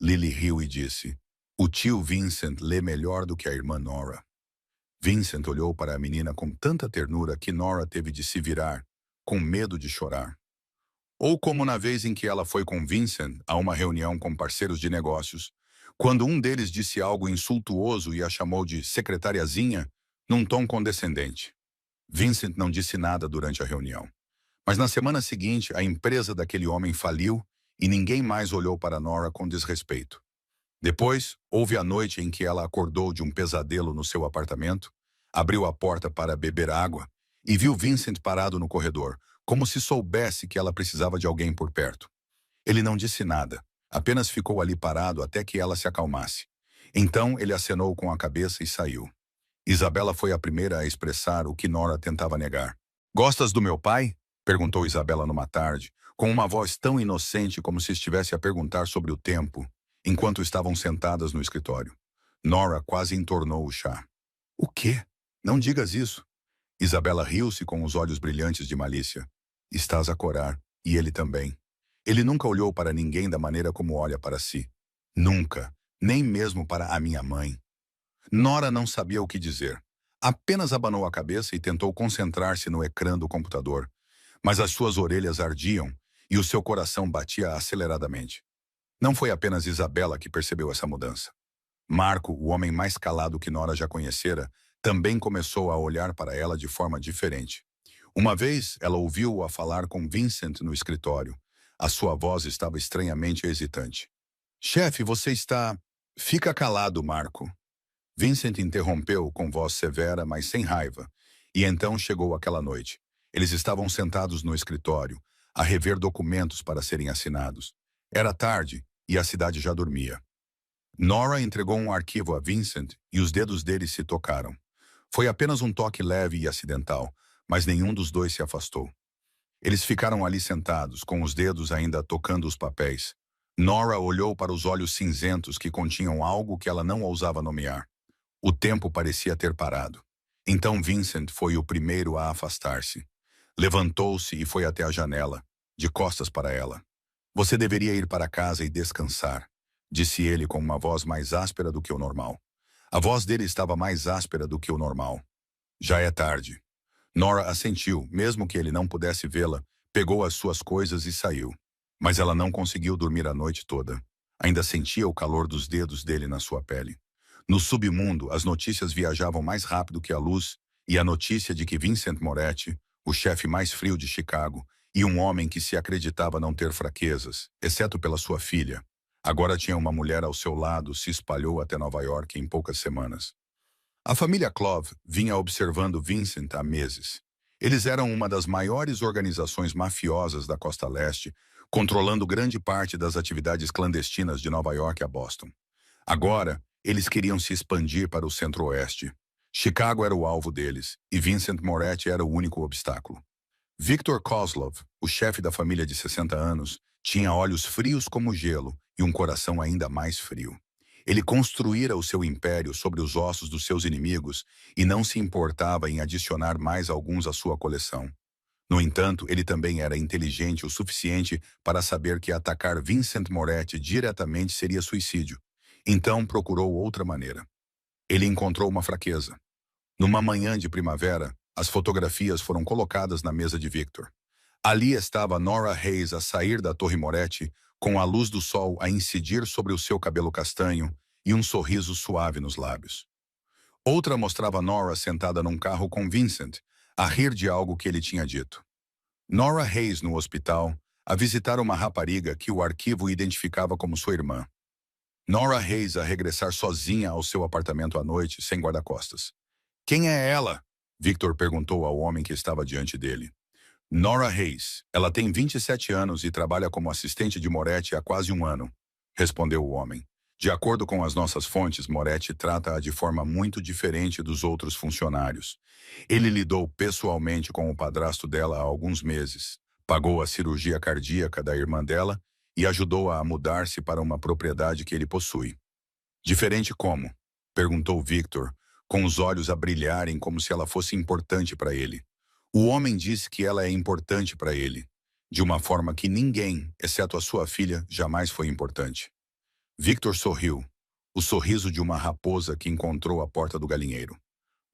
Speaker 1: Lily riu e disse, "O tio Vincent lê melhor do que a irmã Nora." Vincent olhou para a menina com tanta ternura que Nora teve de se virar, com medo de chorar. Ou como na vez em que ela foi com Vincent a uma reunião com parceiros de negócios, quando um deles disse algo insultuoso e a chamou de secretariazinha, num tom condescendente. Vincent não disse nada durante a reunião, Mas na semana seguinte, a empresa daquele homem faliu e ninguém mais olhou para Nora com desrespeito. Depois, houve a noite em que ela acordou de um pesadelo no seu apartamento, abriu a porta para beber água e viu Vincent parado no corredor, como se soubesse que ela precisava de alguém por perto. Ele não disse nada, apenas ficou ali parado até que ela se acalmasse. Então, ele acenou com a cabeça e saiu. Isabela foi a primeira a expressar o que Nora tentava negar. "Gostas do meu pai?" perguntou Isabela numa tarde, com uma voz tão inocente como se estivesse a perguntar sobre o tempo, enquanto estavam sentadas no escritório. Nora quase entornou o chá. "O quê? Não digas isso." Isabela riu-se com os olhos brilhantes de malícia. "Estás a corar, e ele também. Ele nunca olhou para ninguém da maneira como olha para si. Nunca, nem mesmo para a minha mãe." Nora não sabia o que dizer. Apenas abanou a cabeça e tentou concentrar-se no ecrã do computador. Mas as suas orelhas ardiam e o seu coração batia aceleradamente. Não foi apenas Isabela que percebeu essa mudança. Marco, o homem mais calado que Nora já conhecera, também começou a olhar para ela de forma diferente. Uma vez, ela ouviu-o a falar com Vincent no escritório. A sua voz estava estranhamente hesitante. "Chefe, você está..." "Fica calado, Marco." Vincent interrompeu com voz severa, mas sem raiva. E então chegou aquela noite. Eles estavam sentados no escritório, a rever documentos para serem assinados. Era tarde e a cidade já dormia. Nora entregou um arquivo a Vincent e os dedos dele se tocaram. Foi apenas um toque leve e acidental, mas nenhum dos dois se afastou. Eles ficaram ali sentados, com os dedos ainda tocando os papéis. Nora olhou para os olhos cinzentos que continham algo que ela não ousava nomear. O tempo parecia ter parado. Então Vincent foi o primeiro a afastar-se. Levantou-se e foi até a janela, de costas para ela. "Você deveria ir para casa e descansar", disse ele com uma voz mais áspera do que o normal. A voz dele estava mais áspera do que o normal. "Já é tarde." Nora assentiu, mesmo que ele não pudesse vê-la, pegou as suas coisas e saiu. Mas ela não conseguiu dormir a noite toda. Ainda sentia o calor dos dedos dele na sua pele. No submundo, as notícias viajavam mais rápido que a luz, e a notícia de que Vincent Moretti, o chefe mais frio de Chicago, e um homem que se acreditava não ter fraquezas, exceto pela sua filha, agora tinha uma mulher ao seu lado, se espalhou até Nova York em poucas semanas. A família Clove vinha observando Vincent há meses. Eles eram uma das maiores organizações mafiosas da Costa Leste, controlando grande parte das atividades clandestinas de Nova York a Boston. Agora, eles queriam se expandir para o centro-oeste. Chicago era o alvo deles, e Vincent Moretti era o único obstáculo. Victor Kozlov, o chefe da família de 60 anos, tinha olhos frios como gelo e um coração ainda mais frio. Ele construíra o seu império sobre os ossos dos seus inimigos e não se importava em adicionar mais alguns à sua coleção. No entanto, ele também era inteligente o suficiente para saber que atacar Vincent Moretti diretamente seria suicídio. Então procurou outra maneira. Ele encontrou uma fraqueza. Numa manhã de primavera, as fotografias foram colocadas na mesa de Victor. Ali estava Nora Hayes a sair da Torre Moretti, com a luz do sol a incidir sobre o seu cabelo castanho e um sorriso suave nos lábios. Outra mostrava Nora sentada num carro com Vincent, a rir de algo que ele tinha dito. Nora Hayes no hospital, a visitar uma rapariga que o arquivo identificava como sua irmã. Nora Hayes a regressar sozinha ao seu apartamento à noite, sem guarda-costas. "Quem é ela?" Victor perguntou ao homem que estava diante dele. "Nora Hayes. Ela tem 27 anos e trabalha como assistente de Moretti há quase um ano", respondeu o homem. "De acordo com as nossas fontes, Moretti trata-a de forma muito diferente dos outros funcionários. Ele lidou pessoalmente com o padrasto dela há alguns meses, pagou a cirurgia cardíaca da irmã dela e ajudou-a a mudar-se para uma propriedade que ele possui." "Diferente como?" perguntou Victor, com os olhos a brilharem como se ela fosse importante para ele. O homem disse que ela é importante para ele, de uma forma que ninguém, exceto a sua filha, jamais foi importante. Victor sorriu, o sorriso de uma raposa que encontrou a porta do galinheiro.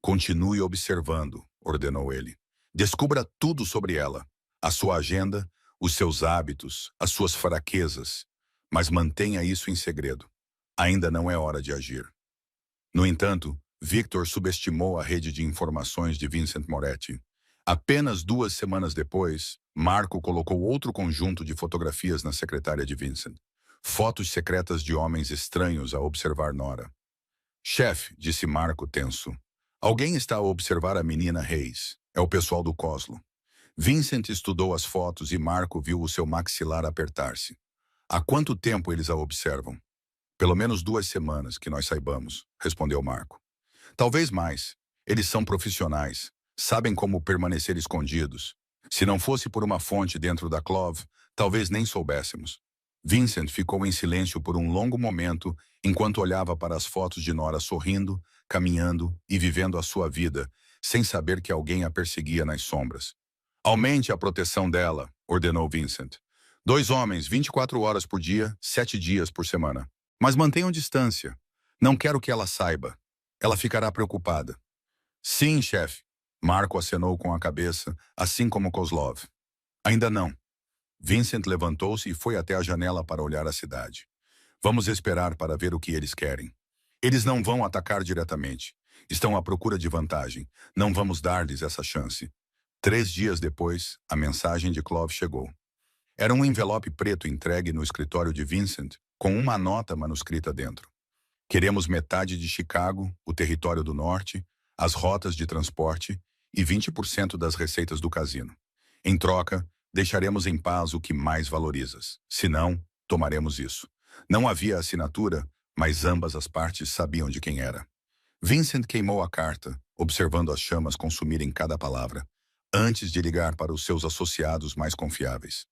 Speaker 1: "Continue observando", ordenou ele. "Descubra tudo sobre ela, a sua agenda, os seus hábitos, as suas fraquezas, mas mantenha isso em segredo. Ainda não é hora de agir." No entanto, Victor subestimou a rede de informações de Vincent Moretti. Apenas 2 semanas depois, Marco colocou outro conjunto de fotografias na secretária de Vincent. Fotos secretas de homens estranhos a observar Nora. Chefe, disse Marco tenso. Alguém está a observar a menina Reis. É o pessoal do Coslo. Vincent estudou as fotos e Marco viu o seu maxilar apertar-se. Há quanto tempo eles a observam? Pelo menos 2 semanas, que nós saibamos, respondeu Marco. Talvez mais. Eles são profissionais. Sabem como permanecer escondidos. Se não fosse por uma fonte dentro da Clove, talvez nem soubéssemos. Vincent ficou em silêncio por um longo momento enquanto olhava para as fotos de Nora sorrindo, caminhando e vivendo a sua vida, sem saber que alguém a perseguia nas sombras. Aumente a proteção dela, ordenou Vincent. 2 homens, 24 horas por dia, 7 dias por semana. Mas mantenham distância. Não quero que ela saiba. Ela ficará preocupada. Sim, chefe. Marco acenou com a cabeça, assim como Kozlov. Ainda não. Vincent levantou-se e foi até a janela para olhar a cidade. Vamos esperar para ver o que eles querem. Eles não vão atacar diretamente. Estão à procura de vantagem. Não vamos dar-lhes essa chance. 3 dias depois, a mensagem de Clove chegou. Era um envelope preto entregue no escritório de Vincent, com uma nota manuscrita dentro. Queremos metade de Chicago, o território do norte, as rotas de transporte e 20% das receitas do cassino. Em troca, deixaremos em paz o que mais valorizas. Se não, tomaremos isso. Não havia assinatura, mas ambas as partes sabiam de quem era. Vincent queimou a carta, observando as chamas consumirem cada palavra, antes de ligar para os seus associados mais confiáveis.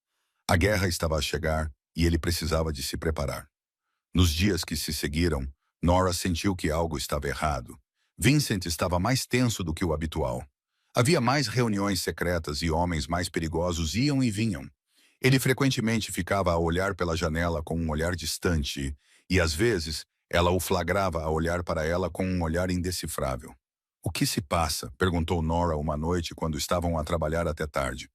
Speaker 1: A guerra estava a chegar e ele precisava de se preparar. Nos dias que se seguiram, Nora sentiu que algo estava errado. Vincent estava mais tenso do que o habitual. Havia mais reuniões secretas e homens mais perigosos iam e vinham. Ele frequentemente ficava a olhar pela janela com um olhar distante e, às vezes, ela o flagrava a olhar para ela com um olhar indecifrável. O que se passa? Perguntou Nora uma noite quando estavam a trabalhar até tarde.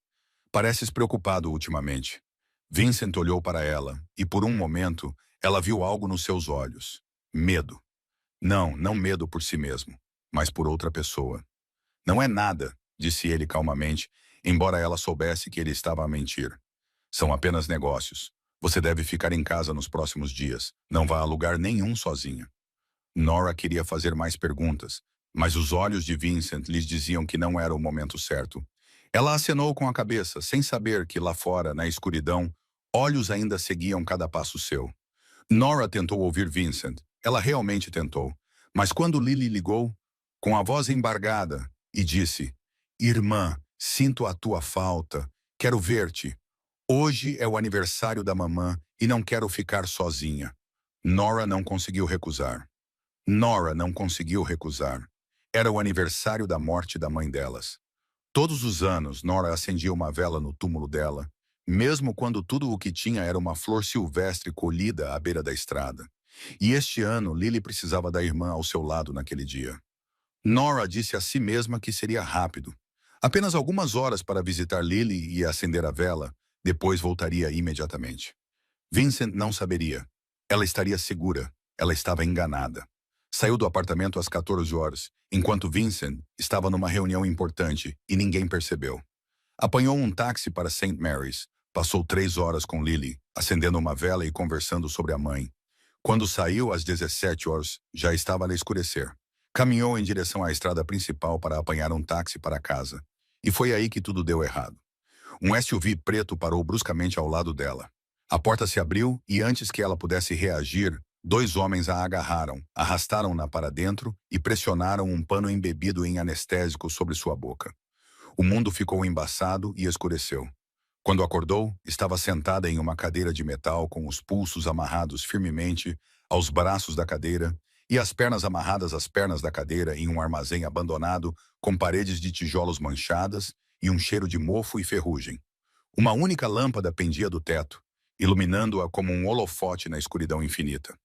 Speaker 1: Pareces preocupado ultimamente. Vincent olhou para ela e, por um momento, ela viu algo nos seus olhos. Medo. Não medo por si mesmo, mas por outra pessoa. Não é nada, disse ele calmamente, embora ela soubesse que ele estava a mentir. São apenas negócios. Você deve ficar em casa nos próximos dias. Não vá a lugar nenhum sozinha. Nora queria fazer mais perguntas, mas os olhos de Vincent lhes diziam que não era o momento certo. Ela acenou com a cabeça, sem saber que lá fora, na escuridão, olhos ainda seguiam cada passo seu. Nora tentou ouvir Vincent. Ela realmente tentou. Mas quando Lily ligou, com a voz embargada, e disse: Irmã, sinto a tua falta. Quero ver-te. Hoje é o aniversário da mamã e não quero ficar sozinha. Nora não conseguiu recusar. Nora não conseguiu recusar. Era o aniversário da morte da mãe delas. Todos os anos, Nora acendia uma vela no túmulo dela, mesmo quando tudo o que tinha era uma flor silvestre colhida à beira da estrada. E este ano, Lily precisava da irmã ao seu lado naquele dia. Nora disse a si mesma que seria rápido. Apenas algumas horas para visitar Lily e acender a vela, depois voltaria imediatamente. Vincent não saberia. Ela estaria segura. Ela estava enganada. Saiu do apartamento às 14 horas, enquanto Vincent estava numa reunião importante e ninguém percebeu. Apanhou um táxi para St. Mary's. Passou 3 horas com Lily, acendendo uma vela e conversando sobre a mãe. Quando saiu às 17 horas, já estava a escurecer. Caminhou em direção à estrada principal para apanhar um táxi para casa. E foi aí que tudo deu errado. Um SUV preto parou bruscamente ao lado dela. A porta se abriu e antes que ela pudesse reagir, 2 homens a agarraram, arrastaram-na para dentro e pressionaram um pano embebido em anestésico sobre sua boca. O mundo ficou embaçado e escureceu. Quando acordou, estava sentada em uma cadeira de metal com os pulsos amarrados firmemente aos braços da cadeira e as pernas amarradas às pernas da cadeira em um armazém abandonado com paredes de tijolos manchadas e um cheiro de mofo e ferrugem. Uma única lâmpada pendia do teto, iluminando-a como um holofote na escuridão infinita.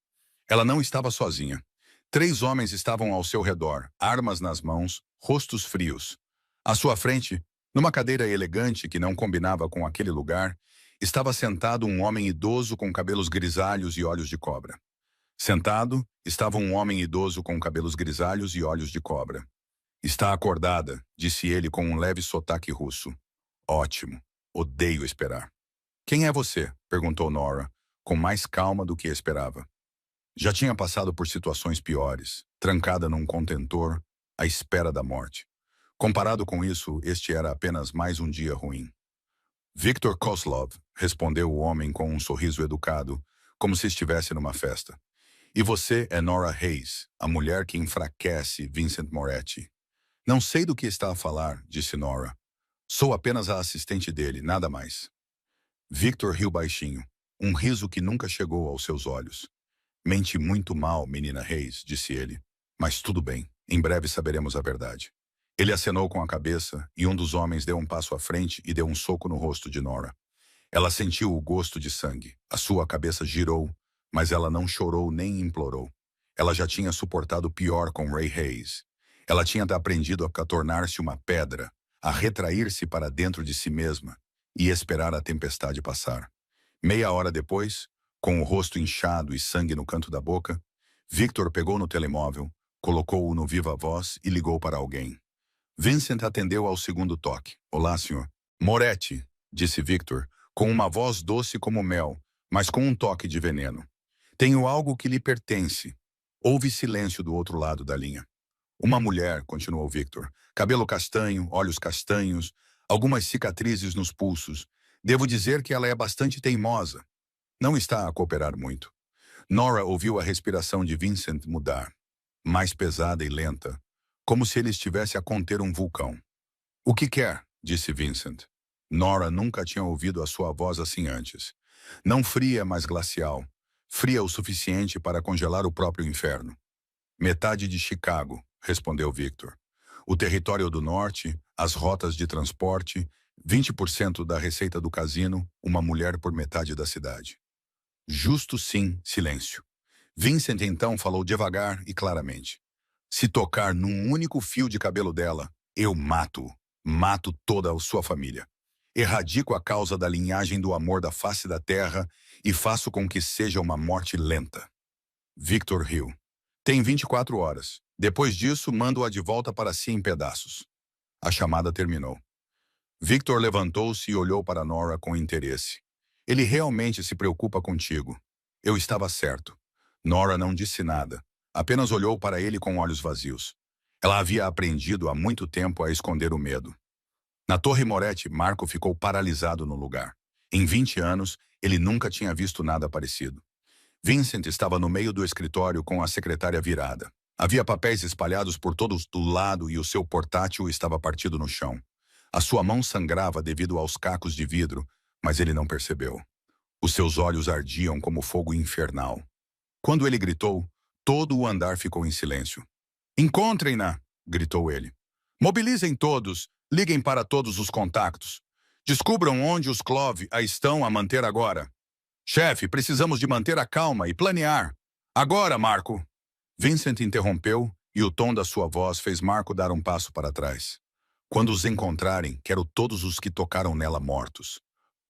Speaker 1: Ela não estava sozinha. 3 homens estavam ao seu redor, armas nas mãos, rostos frios. À sua frente, numa cadeira elegante que não combinava com aquele lugar, estava sentado um homem idoso com cabelos grisalhos e olhos de cobra. Sentado, estava um homem idoso com cabelos grisalhos e olhos de cobra. Está acordada, disse ele com um leve sotaque russo. Ótimo. Odeio esperar. Quem é você? Perguntou Nora, com mais calma do que esperava. Já tinha passado por situações piores, trancada num contentor, à espera da morte. Comparado com isso, este era apenas mais um dia ruim. Viktor Kozlov, respondeu o homem com um sorriso educado, como se estivesse numa festa. E você é Nora Hayes, a mulher que enfraquece Vincent Moretti. Não sei do que está a falar, disse Nora. Sou apenas a assistente dele, nada mais. Victor riu baixinho, um riso que nunca chegou aos seus olhos. Mente muito mal, menina Hayes, disse ele. Mas tudo bem, em breve saberemos a verdade. Ele acenou com a cabeça e um dos homens deu um passo à frente e deu um soco no rosto de Nora. Ela sentiu o gosto de sangue. A sua cabeça girou, mas ela não chorou nem implorou. Ela já tinha suportado pior com Ray Hayes. Ela tinha aprendido a tornar-se uma pedra, a retrair-se para dentro de si mesma e esperar a tempestade passar. Meia hora depois, com o rosto inchado e sangue no canto da boca, Victor pegou no telemóvel, colocou-o no viva-voz e ligou para alguém. Vincent atendeu ao segundo toque. Olá, senhor. Moretti, disse Victor, com uma voz doce como mel, mas com um toque de veneno. Tenho algo que lhe pertence. Houve silêncio do outro lado da linha. Uma mulher, continuou Victor, cabelo castanho, olhos castanhos, algumas cicatrizes nos pulsos. Devo dizer que ela é bastante teimosa. Não está a cooperar muito. Nora ouviu a respiração de Vincent mudar, mais pesada e lenta, como se ele estivesse a conter um vulcão. O que quer? Disse Vincent. Nora nunca tinha ouvido a sua voz assim antes. Não fria, mas glacial. Fria o suficiente para congelar o próprio inferno. Metade de Chicago, respondeu Victor. O território do norte, as rotas de transporte, 20% da receita do casino, uma mulher por metade da cidade. Justo sim, silêncio. Vincent então falou devagar e claramente. Se tocar num único fio de cabelo dela, eu mato-o. Mato toda a sua família. Erradico a causa da linhagem do amor da face da terra e faço com que seja uma morte lenta. Victor riu. Tem 24 horas. Depois disso, mando-a de volta para si em pedaços. A chamada terminou. Victor levantou-se e olhou para Nora com interesse. Ele realmente se preocupa contigo. Eu estava certo. Nora não disse nada. Apenas olhou para ele com olhos vazios. Ela havia aprendido há muito tempo a esconder o medo. Na Torre Moretti, Marco ficou paralisado no lugar. Em 20 anos, ele nunca tinha visto nada parecido. Vincent estava no meio do escritório com a secretária virada. Havia papéis espalhados por todos do lado e o seu portátil estava partido no chão. A sua mão sangrava devido aos cacos de vidro, mas ele não percebeu. Os seus olhos ardiam como fogo infernal. Quando ele gritou, todo o andar ficou em silêncio. Encontrem-na! Gritou ele. Mobilizem todos, liguem para todos os contactos. Descubram onde os Clove a estão a manter agora. Chefe, precisamos de manter a calma e planear. Agora, Marco! Vincent interrompeu e o tom da sua voz fez Marco dar um passo para trás. Quando os encontrarem, quero todos os que tocaram nela mortos.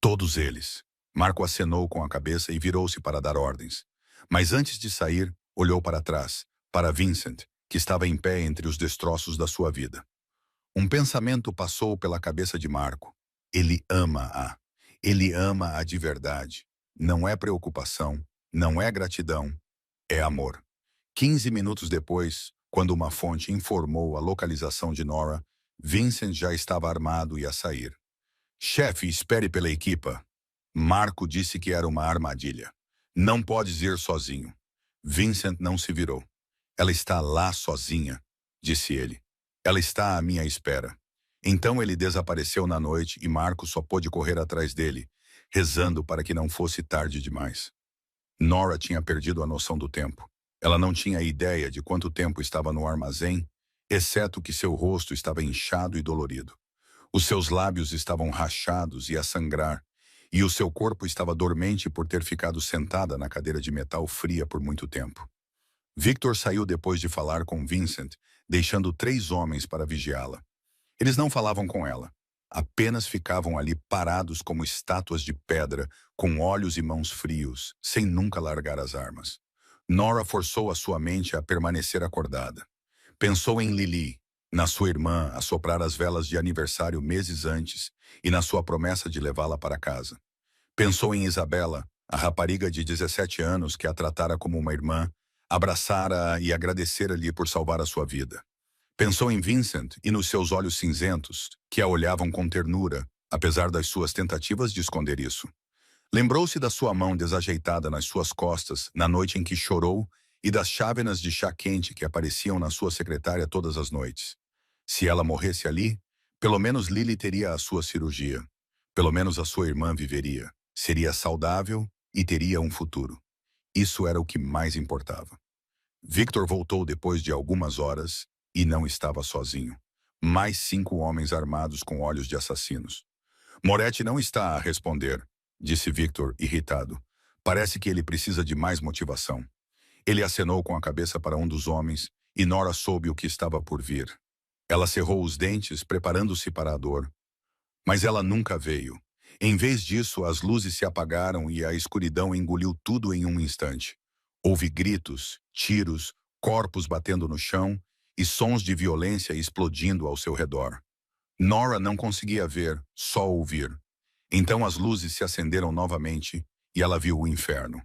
Speaker 1: Todos eles. Marco acenou com a cabeça e virou-se para dar ordens. Mas antes de sair, olhou para trás, para Vincent, que estava em pé entre os destroços da sua vida. Um pensamento passou pela cabeça de Marco. Ele ama-a. Ele ama-a de verdade. Não é preocupação, não é gratidão, é amor. 15 minutos depois, quando uma fonte informou a localização de Nora, Vincent já estava armado e a sair. Chefe, espere pela equipa. Marco disse que era uma armadilha. Não podes ir sozinho. Vincent não se virou. Ela está lá sozinha, disse ele. Ela está à minha espera. Então ele desapareceu na noite e Marco só pôde correr atrás dele, rezando para que não fosse tarde demais. Nora tinha perdido a noção do tempo. Ela não tinha ideia de quanto tempo estava no armazém, exceto que seu rosto estava inchado e dolorido. Os seus lábios estavam rachados e a sangrar, e o seu corpo estava dormente por ter ficado sentada na cadeira de metal fria por muito tempo. Victor saiu depois de falar com Vincent, deixando 3 homens para vigiá-la. Eles não falavam com ela. Apenas ficavam ali parados como estátuas de pedra, com olhos e mãos frios, sem nunca largar as armas. Nora forçou a sua mente a permanecer acordada. Pensou em Lily. na sua irmã a soprar as velas de aniversário meses antes e na sua promessa de levá-la para casa. Pensou em Isabela, a rapariga de 17 anos que a tratara como uma irmã, abraçara-a e agradecera-lhe por salvar a sua vida. Pensou em Vincent e nos seus olhos cinzentos, que a olhavam com ternura, apesar das suas tentativas de esconder isso. Lembrou-se da sua mão desajeitada nas suas costas na noite em que chorou e das chávenas de chá quente que apareciam na sua secretária todas as noites. Se ela morresse ali, pelo menos Lily teria a sua cirurgia. Pelo menos a sua irmã viveria. Seria saudável e teria um futuro. Isso era o que mais importava. Victor voltou depois de algumas horas e não estava sozinho. Mais 5 homens armados com olhos de assassinos. Moretti não está a responder, disse Victor, irritado. Parece que ele precisa de mais motivação. Ele acenou com a cabeça para um dos homens e Nora soube o que estava por vir. Ela cerrou os dentes, preparando-se para a dor. Mas ela nunca veio. Em vez disso, as luzes se apagaram e a escuridão engoliu tudo em um instante. Houve gritos, tiros, corpos batendo no chão e sons de violência explodindo ao seu redor. Nora não conseguia ver, só ouvir. Então as luzes se acenderam novamente e ela viu o inferno.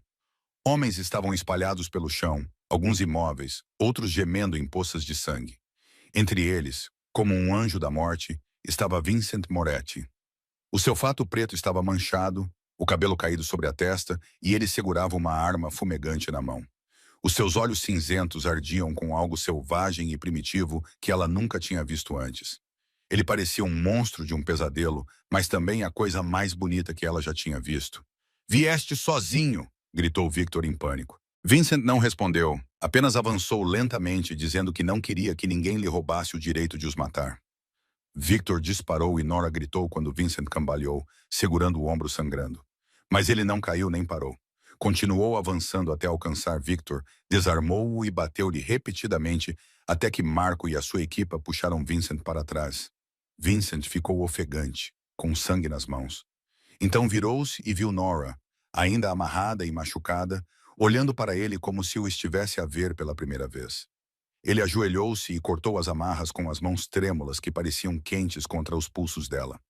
Speaker 1: Homens estavam espalhados pelo chão, alguns imóveis, outros gemendo em poças de sangue. Entre eles, como um anjo da morte, estava Vincent Moretti. O seu fato preto estava manchado, o cabelo caído sobre a testa e ele segurava uma arma fumegante na mão. Os seus olhos cinzentos ardiam com algo selvagem e primitivo que ela nunca tinha visto antes. Ele parecia um monstro de um pesadelo, mas também a coisa mais bonita que ela já tinha visto. "Vieste sozinho!" gritou Victor em pânico. Vincent não respondeu, apenas avançou lentamente, dizendo que não queria que ninguém lhe roubasse o direito de os matar. Victor disparou e Nora gritou quando Vincent cambaleou, segurando o ombro sangrando. Mas ele não caiu nem parou. Continuou avançando até alcançar Victor, desarmou-o e bateu-lhe repetidamente até que Marco e a sua equipa puxaram Vincent para trás. Vincent ficou ofegante, com sangue nas mãos. Então virou-se e viu Nora, ainda amarrada e machucada, olhando para ele como se o estivesse a ver pela primeira vez. Ele ajoelhou-se e cortou as amarras com as mãos trêmulas que pareciam quentes contra os pulsos dela.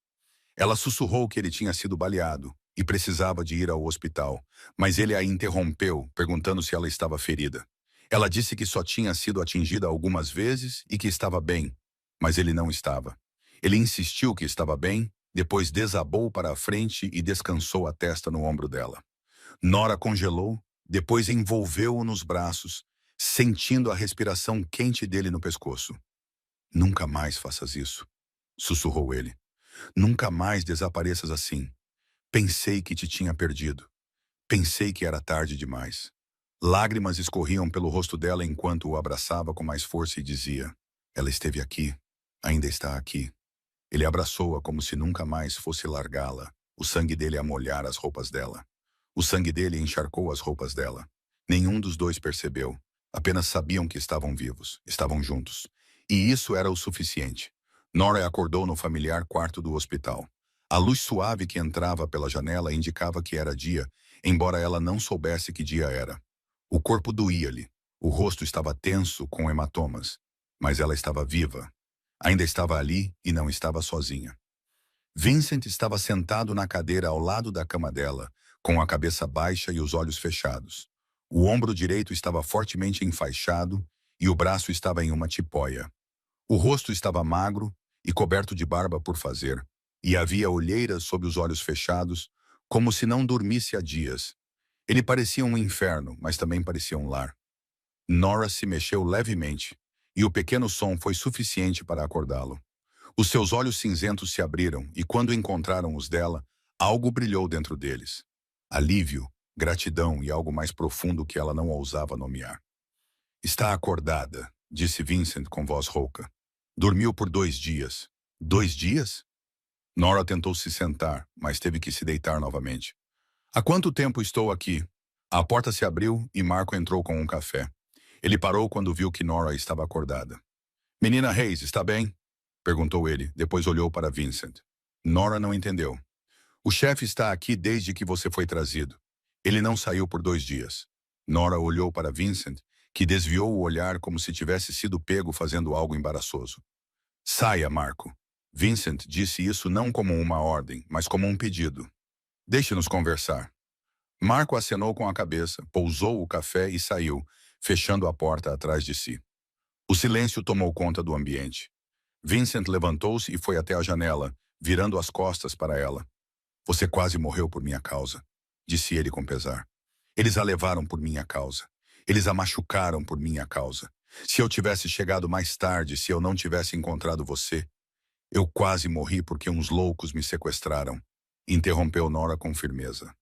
Speaker 1: Ela sussurrou que ele tinha sido baleado e precisava de ir ao hospital, mas ele a interrompeu, perguntando se ela estava ferida. Ela disse que só tinha sido atingida algumas vezes e que estava bem, mas ele não estava. Ele insistiu que estava bem, depois desabou para a frente e descansou a testa no ombro dela. Nora congelou, depois envolveu-o nos braços, sentindo a respiração quente dele no pescoço. "Nunca mais faças isso", sussurrou ele. "Nunca mais desapareças assim. Pensei que te tinha perdido. Pensei que era tarde demais." Lágrimas escorriam pelo rosto dela enquanto o abraçava com mais força e dizia: "Ela esteve aqui. Ainda está aqui." Ele abraçou-a como se nunca mais fosse largá-la, o sangue dele a molhar as roupas dela. O sangue dele encharcou as roupas dela. Nenhum dos dois percebeu. Apenas sabiam que estavam vivos, estavam juntos. E isso era o suficiente. Nora acordou no familiar quarto do hospital. A luz suave que entrava pela janela indicava que era dia, embora ela não soubesse que dia era. O corpo doía-lhe. O rosto estava tenso, com hematomas. Mas ela estava viva. Ainda estava ali e não estava sozinha. Vincent estava sentado na cadeira ao lado da cama dela, com a cabeça baixa e os olhos fechados. O ombro direito estava fortemente enfaixado e o braço estava em uma tipóia. O rosto estava magro e coberto de barba por fazer, e havia olheiras sob os olhos fechados, como se não dormisse há dias. Ele parecia um inferno, mas também parecia um lar. Nora se mexeu levemente, e o pequeno som foi suficiente para acordá-lo. Os seus olhos cinzentos se abriram, e quando encontraram os dela, algo brilhou dentro deles. Alívio, gratidão e algo mais profundo que ela não ousava nomear. "Está acordada", disse Vincent com voz rouca. "Dormiu por 2 dias." 2 dias? Nora tentou se sentar, mas teve que se deitar novamente. "Há quanto tempo estou aqui?" A porta se abriu e Marco entrou com um café. Ele parou quando viu que Nora estava acordada. "Menina Hayes, está bem?" perguntou ele, depois olhou para Vincent. Nora não entendeu. "O chefe está aqui desde que você foi trazido. Ele não saiu por 2 dias." Nora olhou para Vincent, que desviou o olhar como se tivesse sido pego fazendo algo embaraçoso. Saia, Marco. Vincent disse isso não como uma ordem, mas como um pedido. Deixe-nos conversar. Marco acenou com a cabeça, pousou o café e saiu, fechando a porta atrás de si. O silêncio tomou conta do ambiente. Vincent levantou-se e foi até a janela, virando as costas para ela. Você quase morreu por minha causa, disse ele com pesar. Eles a levaram por minha causa. Eles a machucaram por minha causa. Se eu tivesse chegado mais tarde, se eu não tivesse encontrado você, eu quase morri porque uns loucos me sequestraram, interrompeu Nora com firmeza.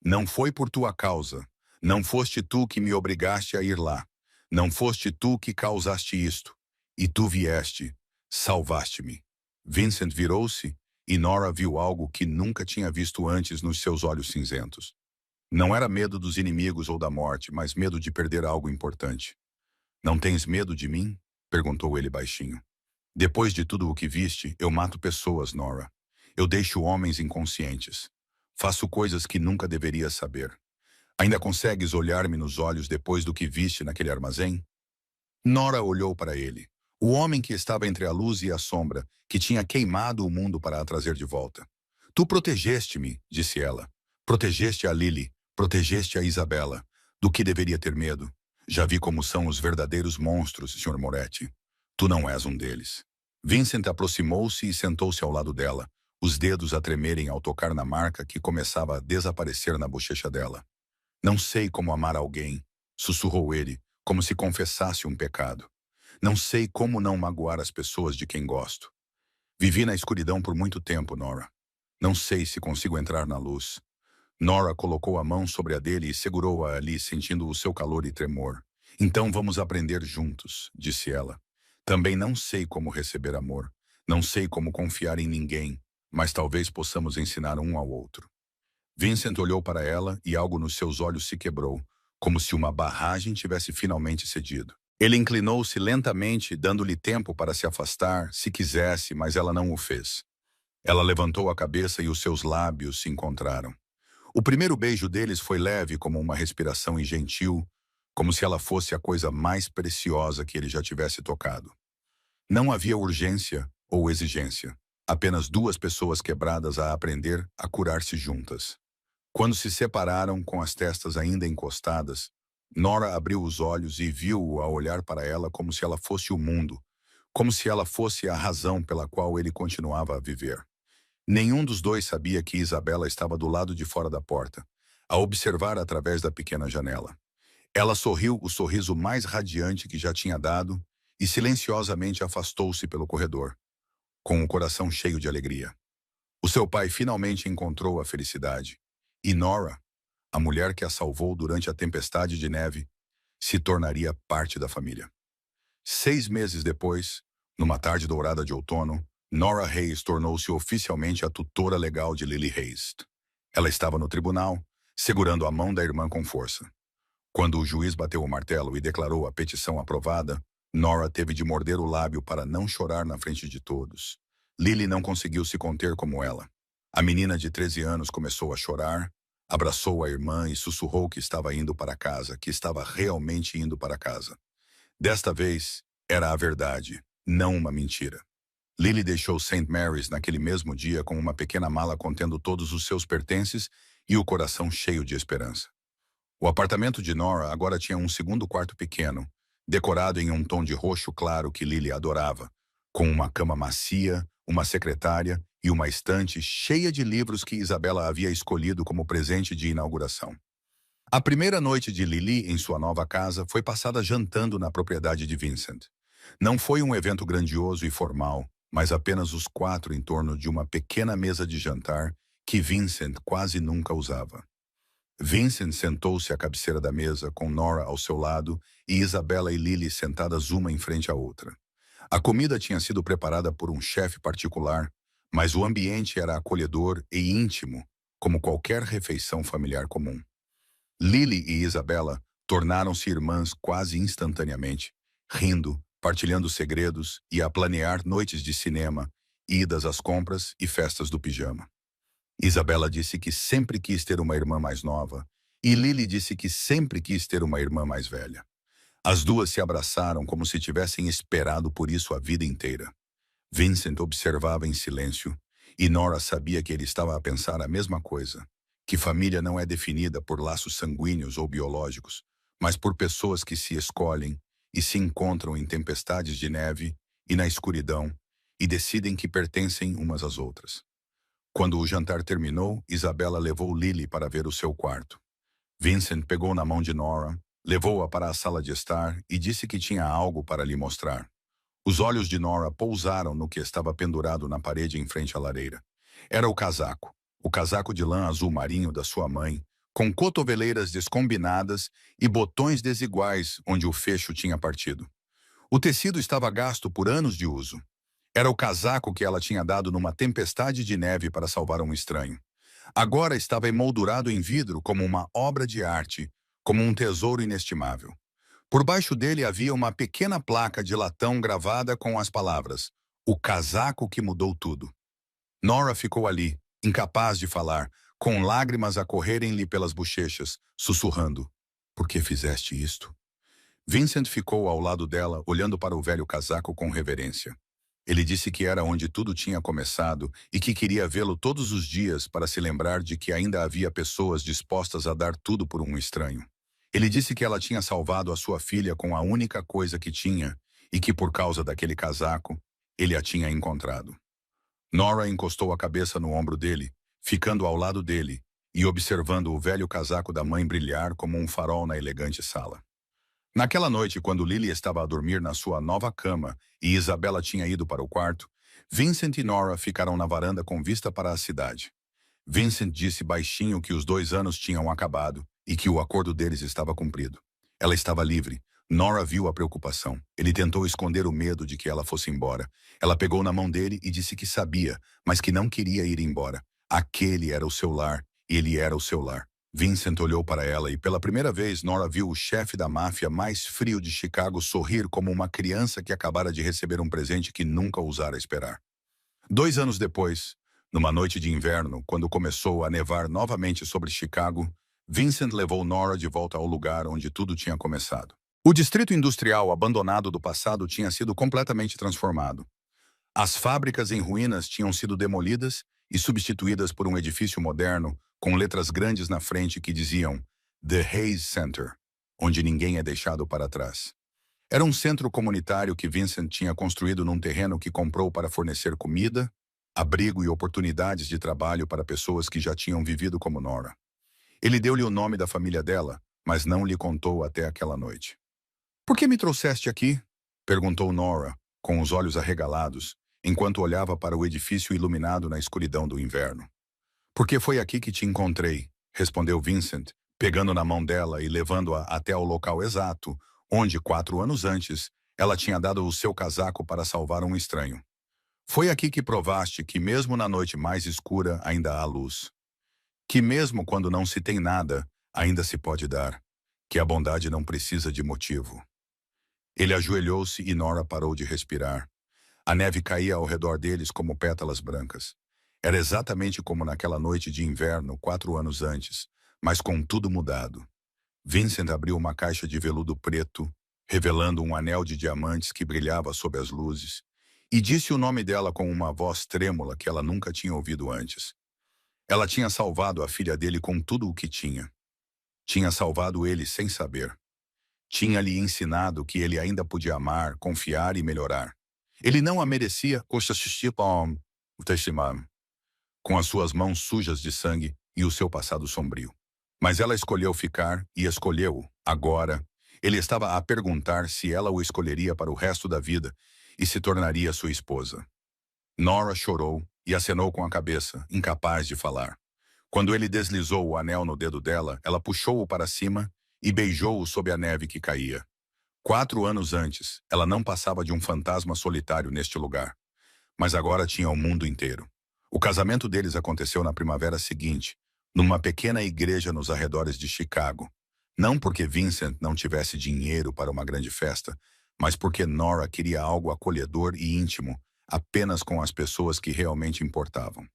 Speaker 1: Não foi por tua causa. Não foste tu que me obrigaste a ir lá. Não foste tu que causaste isto. E tu vieste. Salvaste-me. Vincent virou-se e Nora viu algo que nunca tinha visto antes nos seus olhos cinzentos. Não era medo dos inimigos ou da morte, mas medo de perder algo importante. Não tens medo de mim? Perguntou ele baixinho. Depois de tudo o que viste, eu mato pessoas, Nora. Eu deixo homens inconscientes. Faço coisas que nunca deverias saber. Ainda consegues olhar-me nos olhos depois do que viste naquele armazém? Nora olhou para ele. O homem que estava entre a luz e a sombra, que tinha queimado o mundo para a trazer de volta. Tu protegeste-me, disse ela. Protegeste a Lily, protegeste a Isabela. Do que deveria ter medo? Já vi como são os verdadeiros monstros, Sr. Moretti. Tu não és um deles. Vincent aproximou-se e sentou-se ao lado dela, os dedos a tremerem ao tocar na marca que começava a desaparecer na bochecha dela. Não sei como amar alguém, sussurrou ele, como se confessasse um pecado. Não sei como não magoar as pessoas de quem gosto. Vivi na escuridão por muito tempo, Nora. Não sei se consigo entrar na luz. Nora colocou a mão sobre a dele e segurou-a ali, sentindo o seu calor e tremor. Então vamos aprender juntos, disse ela. Também não sei como receber amor. Não sei como confiar em ninguém, mas talvez possamos ensinar um ao outro. Vincent olhou para ela e algo nos seus olhos se quebrou, como se uma barragem tivesse finalmente cedido. Ele inclinou-se lentamente, dando-lhe tempo para se afastar, se quisesse, mas ela não o fez. Ela levantou a cabeça e os seus lábios se encontraram. O primeiro beijo deles foi leve como uma respiração e gentil, como se ela fosse a coisa mais preciosa que ele já tivesse tocado. Não havia urgência ou exigência, apenas duas pessoas quebradas a aprender a curar-se juntas. Quando se separaram com as testas ainda encostadas, Nora abriu os olhos e viu-o a olhar para ela como se ela fosse o mundo, como se ela fosse a razão pela qual ele continuava a viver. Nenhum dos dois sabia que Isabela estava do lado de fora da porta, a observar através da pequena janela. Ela sorriu o sorriso mais radiante que já tinha dado e silenciosamente afastou-se pelo corredor, com o coração cheio de alegria. O seu pai finalmente encontrou a felicidade. E Nora, a mulher que a salvou durante a tempestade de neve, se tornaria parte da família. 6 meses depois, numa tarde dourada de outono, Nora Hayes tornou-se oficialmente a tutora legal de Lily Hayes. Ela estava no tribunal, segurando a mão da irmã com força. Quando o juiz bateu o martelo e declarou a petição aprovada, Nora teve de morder o lábio para não chorar na frente de todos. Lily não conseguiu se conter como ela. A menina de 13 anos começou a chorar, abraçou a irmã e sussurrou que estava indo para casa, que estava realmente indo para casa. Desta vez, era a verdade, não uma mentira. Lily deixou St. Mary's naquele mesmo dia com uma pequena mala contendo todos os seus pertences e o coração cheio de esperança. O apartamento de Nora agora tinha um segundo quarto pequeno, decorado em um tom de roxo claro que Lily adorava, com uma cama macia, uma secretária e uma estante cheia de livros que Isabela havia escolhido como presente de inauguração. A primeira noite de Lily em sua nova casa foi passada jantando na propriedade de Vincent. Não foi um evento grandioso e formal, mas apenas os quatro em torno de uma pequena mesa de jantar que Vincent quase nunca usava. Vincent sentou-se à cabeceira da mesa, com Nora ao seu lado e Isabela e Lily sentadas uma em frente à outra. A comida tinha sido preparada por um chefe particular, mas o ambiente era acolhedor e íntimo, como qualquer refeição familiar comum. Lily e Isabela tornaram-se irmãs quase instantaneamente, rindo, partilhando segredos e a planear noites de cinema, idas às compras e festas do pijama. Isabela disse que sempre quis ter uma irmã mais nova, e Lily disse que sempre quis ter uma irmã mais velha. As duas se abraçaram como se tivessem esperado por isso a vida inteira. Vincent observava em silêncio, e Nora sabia que ele estava a pensar a mesma coisa, que família não é definida por laços sanguíneos ou biológicos, mas por pessoas que se escolhem e se encontram em tempestades de neve e na escuridão e decidem que pertencem umas às outras. Quando o jantar terminou, Isabella levou Lily para ver o seu quarto. Vincent pegou na mão de Nora, levou-a para a sala de estar e disse que tinha algo para lhe mostrar. Os olhos de Nora pousaram no que estava pendurado na parede em frente à lareira. Era o casaco de lã azul marinho da sua mãe, com cotoveleiras descombinadas e botões desiguais onde o fecho tinha partido. O tecido estava gasto por anos de uso. Era o casaco que ela tinha dado numa tempestade de neve para salvar um estranho. Agora estava emoldurado em vidro como uma obra de arte, como um tesouro inestimável. Por baixo dele havia uma pequena placa de latão gravada com as palavras: "O casaco que mudou tudo". Nora ficou ali, incapaz de falar, com lágrimas a correrem-lhe pelas bochechas, sussurrando: "Por que fizeste isto?" Vincent ficou ao lado dela, olhando para o velho casaco com reverência. Ele disse que era onde tudo tinha começado e que queria vê-lo todos os dias para se lembrar de que ainda havia pessoas dispostas a dar tudo por um estranho. Ele disse que ela tinha salvado a sua filha com a única coisa que tinha e que, por causa daquele casaco, ele a tinha encontrado. Nora encostou a cabeça no ombro dele, ficando ao lado dele e observando o velho casaco da mãe brilhar como um farol na elegante sala. Naquela noite, quando Lily estava a dormir na sua nova cama e Isabella tinha ido para o quarto, Vincent e Nora ficaram na varanda com vista para a cidade. Vincent disse baixinho que os 2 anos tinham acabado e que o acordo deles estava cumprido. Ela estava livre. Nora viu a preocupação. Ele tentou esconder o medo de que ela fosse embora. Ela pegou na mão dele e disse que sabia, mas que não queria ir embora. Aquele era o seu lar, e ele era o seu lar. Vincent olhou para ela e, pela primeira vez, Nora viu o chefe da máfia mais frio de Chicago sorrir como uma criança que acabara de receber um presente que nunca ousara esperar. 2 anos depois, numa noite de inverno, quando começou a nevar novamente sobre Chicago, Vincent levou Nora de volta ao lugar onde tudo tinha começado. O distrito industrial abandonado do passado tinha sido completamente transformado. As fábricas em ruínas tinham sido demolidas e substituídas por um edifício moderno com letras grandes na frente que diziam The Hayes Center, onde ninguém é deixado para trás. Era um centro comunitário que Vincent tinha construído num terreno que comprou para fornecer comida, abrigo e oportunidades de trabalho para pessoas que já tinham vivido como Nora. Ele deu-lhe o nome da família dela, mas não lhe contou até aquela noite. "Por que me trouxeste aqui?" perguntou Nora, com os olhos arregalados, enquanto olhava para o edifício iluminado na escuridão do inverno. "Porque foi aqui que te encontrei", respondeu Vincent, pegando na mão dela e levando-a até ao local exato, onde, 4 anos antes, ela tinha dado o seu casaco para salvar um estranho. "Foi aqui que provaste que mesmo na noite mais escura ainda há luz. Que mesmo quando não se tem nada, ainda se pode dar. Que a bondade não precisa de motivo." Ele ajoelhou-se e Nora parou de respirar. A neve caía ao redor deles como pétalas brancas. Era exatamente como naquela noite de inverno 4 anos antes, mas com tudo mudado. Vincent abriu uma caixa de veludo preto, revelando um anel de diamantes que brilhava sob as luzes, e disse o nome dela com uma voz trêmula que ela nunca tinha ouvido antes. Ela tinha salvado a filha dele com tudo o que tinha. Tinha salvado ele sem saber. Tinha-lhe ensinado que ele ainda podia amar, confiar e melhorar. Ele não a merecia, com as suas mãos sujas de sangue e o seu passado sombrio. Mas ela escolheu ficar e escolheu-o. Agora, ele estava a perguntar se ela o escolheria para o resto da vida e se tornaria sua esposa. Nora chorou e acenou com a cabeça, incapaz de falar. Quando ele deslizou o anel no dedo dela, ela puxou-o para cima e beijou-o sob a neve que caía. 4 anos antes, ela não passava de um fantasma solitário neste lugar. Mas agora tinha o mundo inteiro. O casamento deles aconteceu na primavera seguinte, numa pequena igreja nos arredores de Chicago. Não porque Vincent não tivesse dinheiro para uma grande festa, mas porque Nora queria algo acolhedor e íntimo, apenas com as pessoas que realmente importavam.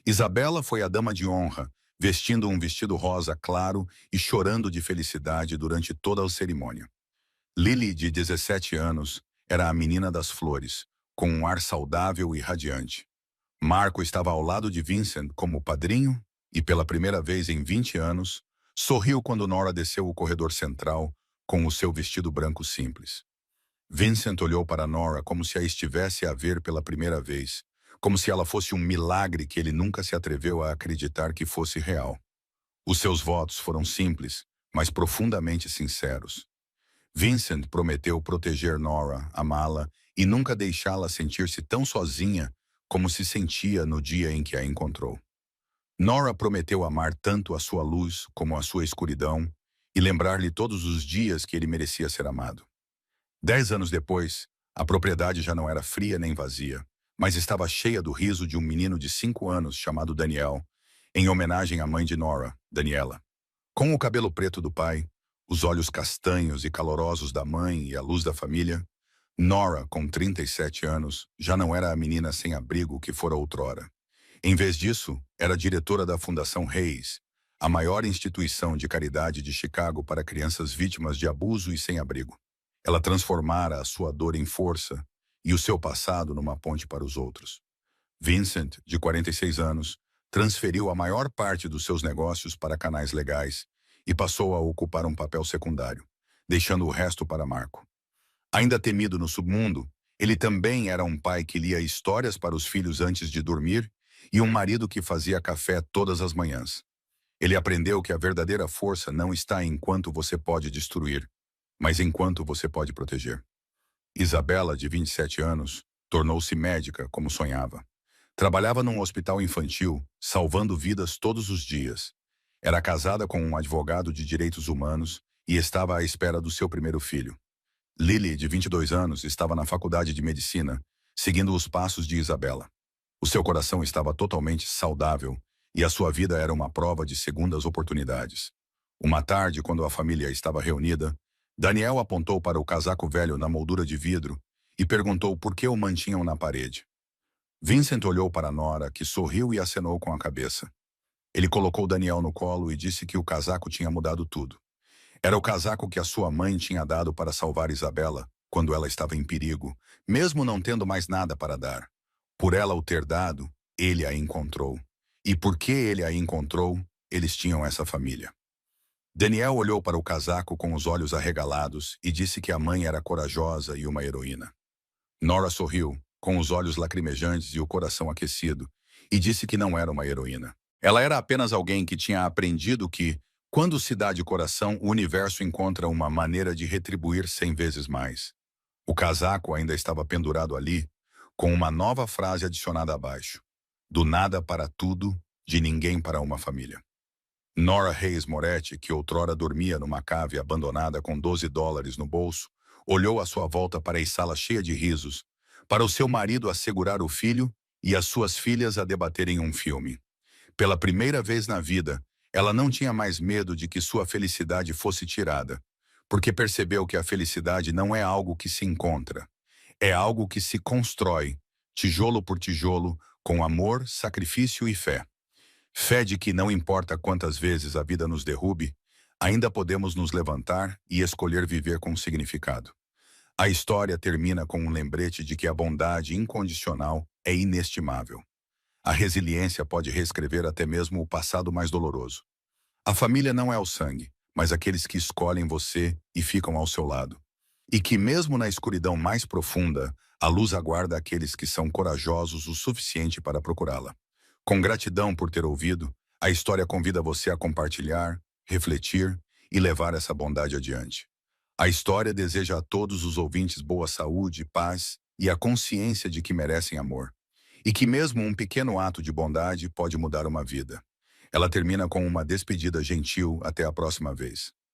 Speaker 1: Isabella foi a dama de honra, vestindo um vestido rosa claro e chorando de felicidade durante toda a cerimônia. Lily, de 17 anos, era a menina das flores, com um ar saudável e radiante. Marco estava ao lado de Vincent como padrinho e, pela primeira vez em 20 anos, sorriu quando Nora desceu o corredor central com o seu vestido branco simples. Vincent olhou para Nora como se a estivesse a ver pela primeira vez, como se ela fosse um milagre que ele nunca se atreveu a acreditar que fosse real. Os seus votos foram simples, mas profundamente sinceros. Vincent prometeu proteger Nora, amá-la e nunca deixá-la sentir-se tão sozinha como se sentia no dia em que a encontrou. Nora prometeu amar tanto a sua luz como a sua escuridão e lembrar-lhe todos os dias que ele merecia ser amado. 10 anos depois, a propriedade já não era fria nem vazia, mas estava cheia do riso de um menino de 5 anos chamado Daniel, em homenagem à mãe de Nora, Daniela. Com o cabelo preto do pai, os olhos castanhos e calorosos da mãe e a luz da família, Nora, com 37 anos, já não era a menina sem abrigo que fora outrora. Em vez disso, era diretora da Fundação Reis, a maior instituição de caridade de Chicago para crianças vítimas de abuso e sem abrigo. Ela transformara a sua dor em força e o seu passado numa ponte para os outros. Vincent, de 46 anos, transferiu a maior parte dos seus negócios para canais legais e passou a ocupar um papel secundário, deixando o resto para Marco. Ainda temido no submundo, ele também era um pai que lia histórias para os filhos antes de dormir e um marido que fazia café todas as manhãs. Ele aprendeu que a verdadeira força não está em quanto você pode destruir, mas enquanto você pode proteger. Isabela, de 27 anos, tornou-se médica como sonhava. Trabalhava num hospital infantil, salvando vidas todos os dias. Era casada com um advogado de direitos humanos e estava à espera do seu primeiro filho. Lily, de 22 anos, estava na faculdade de medicina, seguindo os passos de Isabela. O seu coração estava totalmente saudável e a sua vida era uma prova de segundas oportunidades. Uma tarde, quando a família estava reunida, Daniel apontou para o casaco velho na moldura de vidro e perguntou por que o mantinham na parede. Vincent olhou para Nora, que sorriu e acenou com a cabeça. Ele colocou Daniel no colo e disse que o casaco tinha mudado tudo. Era o casaco que a sua mãe tinha dado para salvar Isabela quando ela estava em perigo, mesmo não tendo mais nada para dar. Por ela o ter dado, ele a encontrou. E porque ele a encontrou, eles tinham essa família. Daniel olhou para o casaco com os olhos arregalados e disse que a mãe era corajosa e uma heroína. Nora sorriu, com os olhos lacrimejantes e o coração aquecido, e disse que não era uma heroína. Ela era apenas alguém que tinha aprendido que, quando se dá de coração, o universo encontra uma maneira de retribuir 100 vezes mais. O casaco ainda estava pendurado ali, com uma nova frase adicionada abaixo. Do nada para tudo, de ninguém para uma família. Nora Reis Moretti, que outrora dormia numa cave abandonada com $12 no bolso, olhou à sua volta para a sala cheia de risos, para o seu marido a segurar o filho e as suas filhas a debaterem um filme. Pela primeira vez na vida, ela não tinha mais medo de que sua felicidade fosse tirada, porque percebeu que a felicidade não é algo que se encontra, é algo que se constrói, tijolo por tijolo, com amor, sacrifício e fé. Fé de que não importa quantas vezes a vida nos derrube, ainda podemos nos levantar e escolher viver com significado. A história termina com um lembrete de que a bondade incondicional é inestimável. A resiliência pode reescrever até mesmo o passado mais doloroso. A família não é o sangue, mas aqueles que escolhem você e ficam ao seu lado. E que mesmo na escuridão mais profunda, a luz aguarda aqueles que são corajosos o suficiente para procurá-la. Com gratidão por ter ouvido, a história convida você a compartilhar, refletir e levar essa bondade adiante. A história deseja a todos os ouvintes boa saúde, paz e a consciência de que merecem amor. E que mesmo um pequeno ato de bondade pode mudar uma vida. Ela termina com uma despedida gentil até a próxima vez.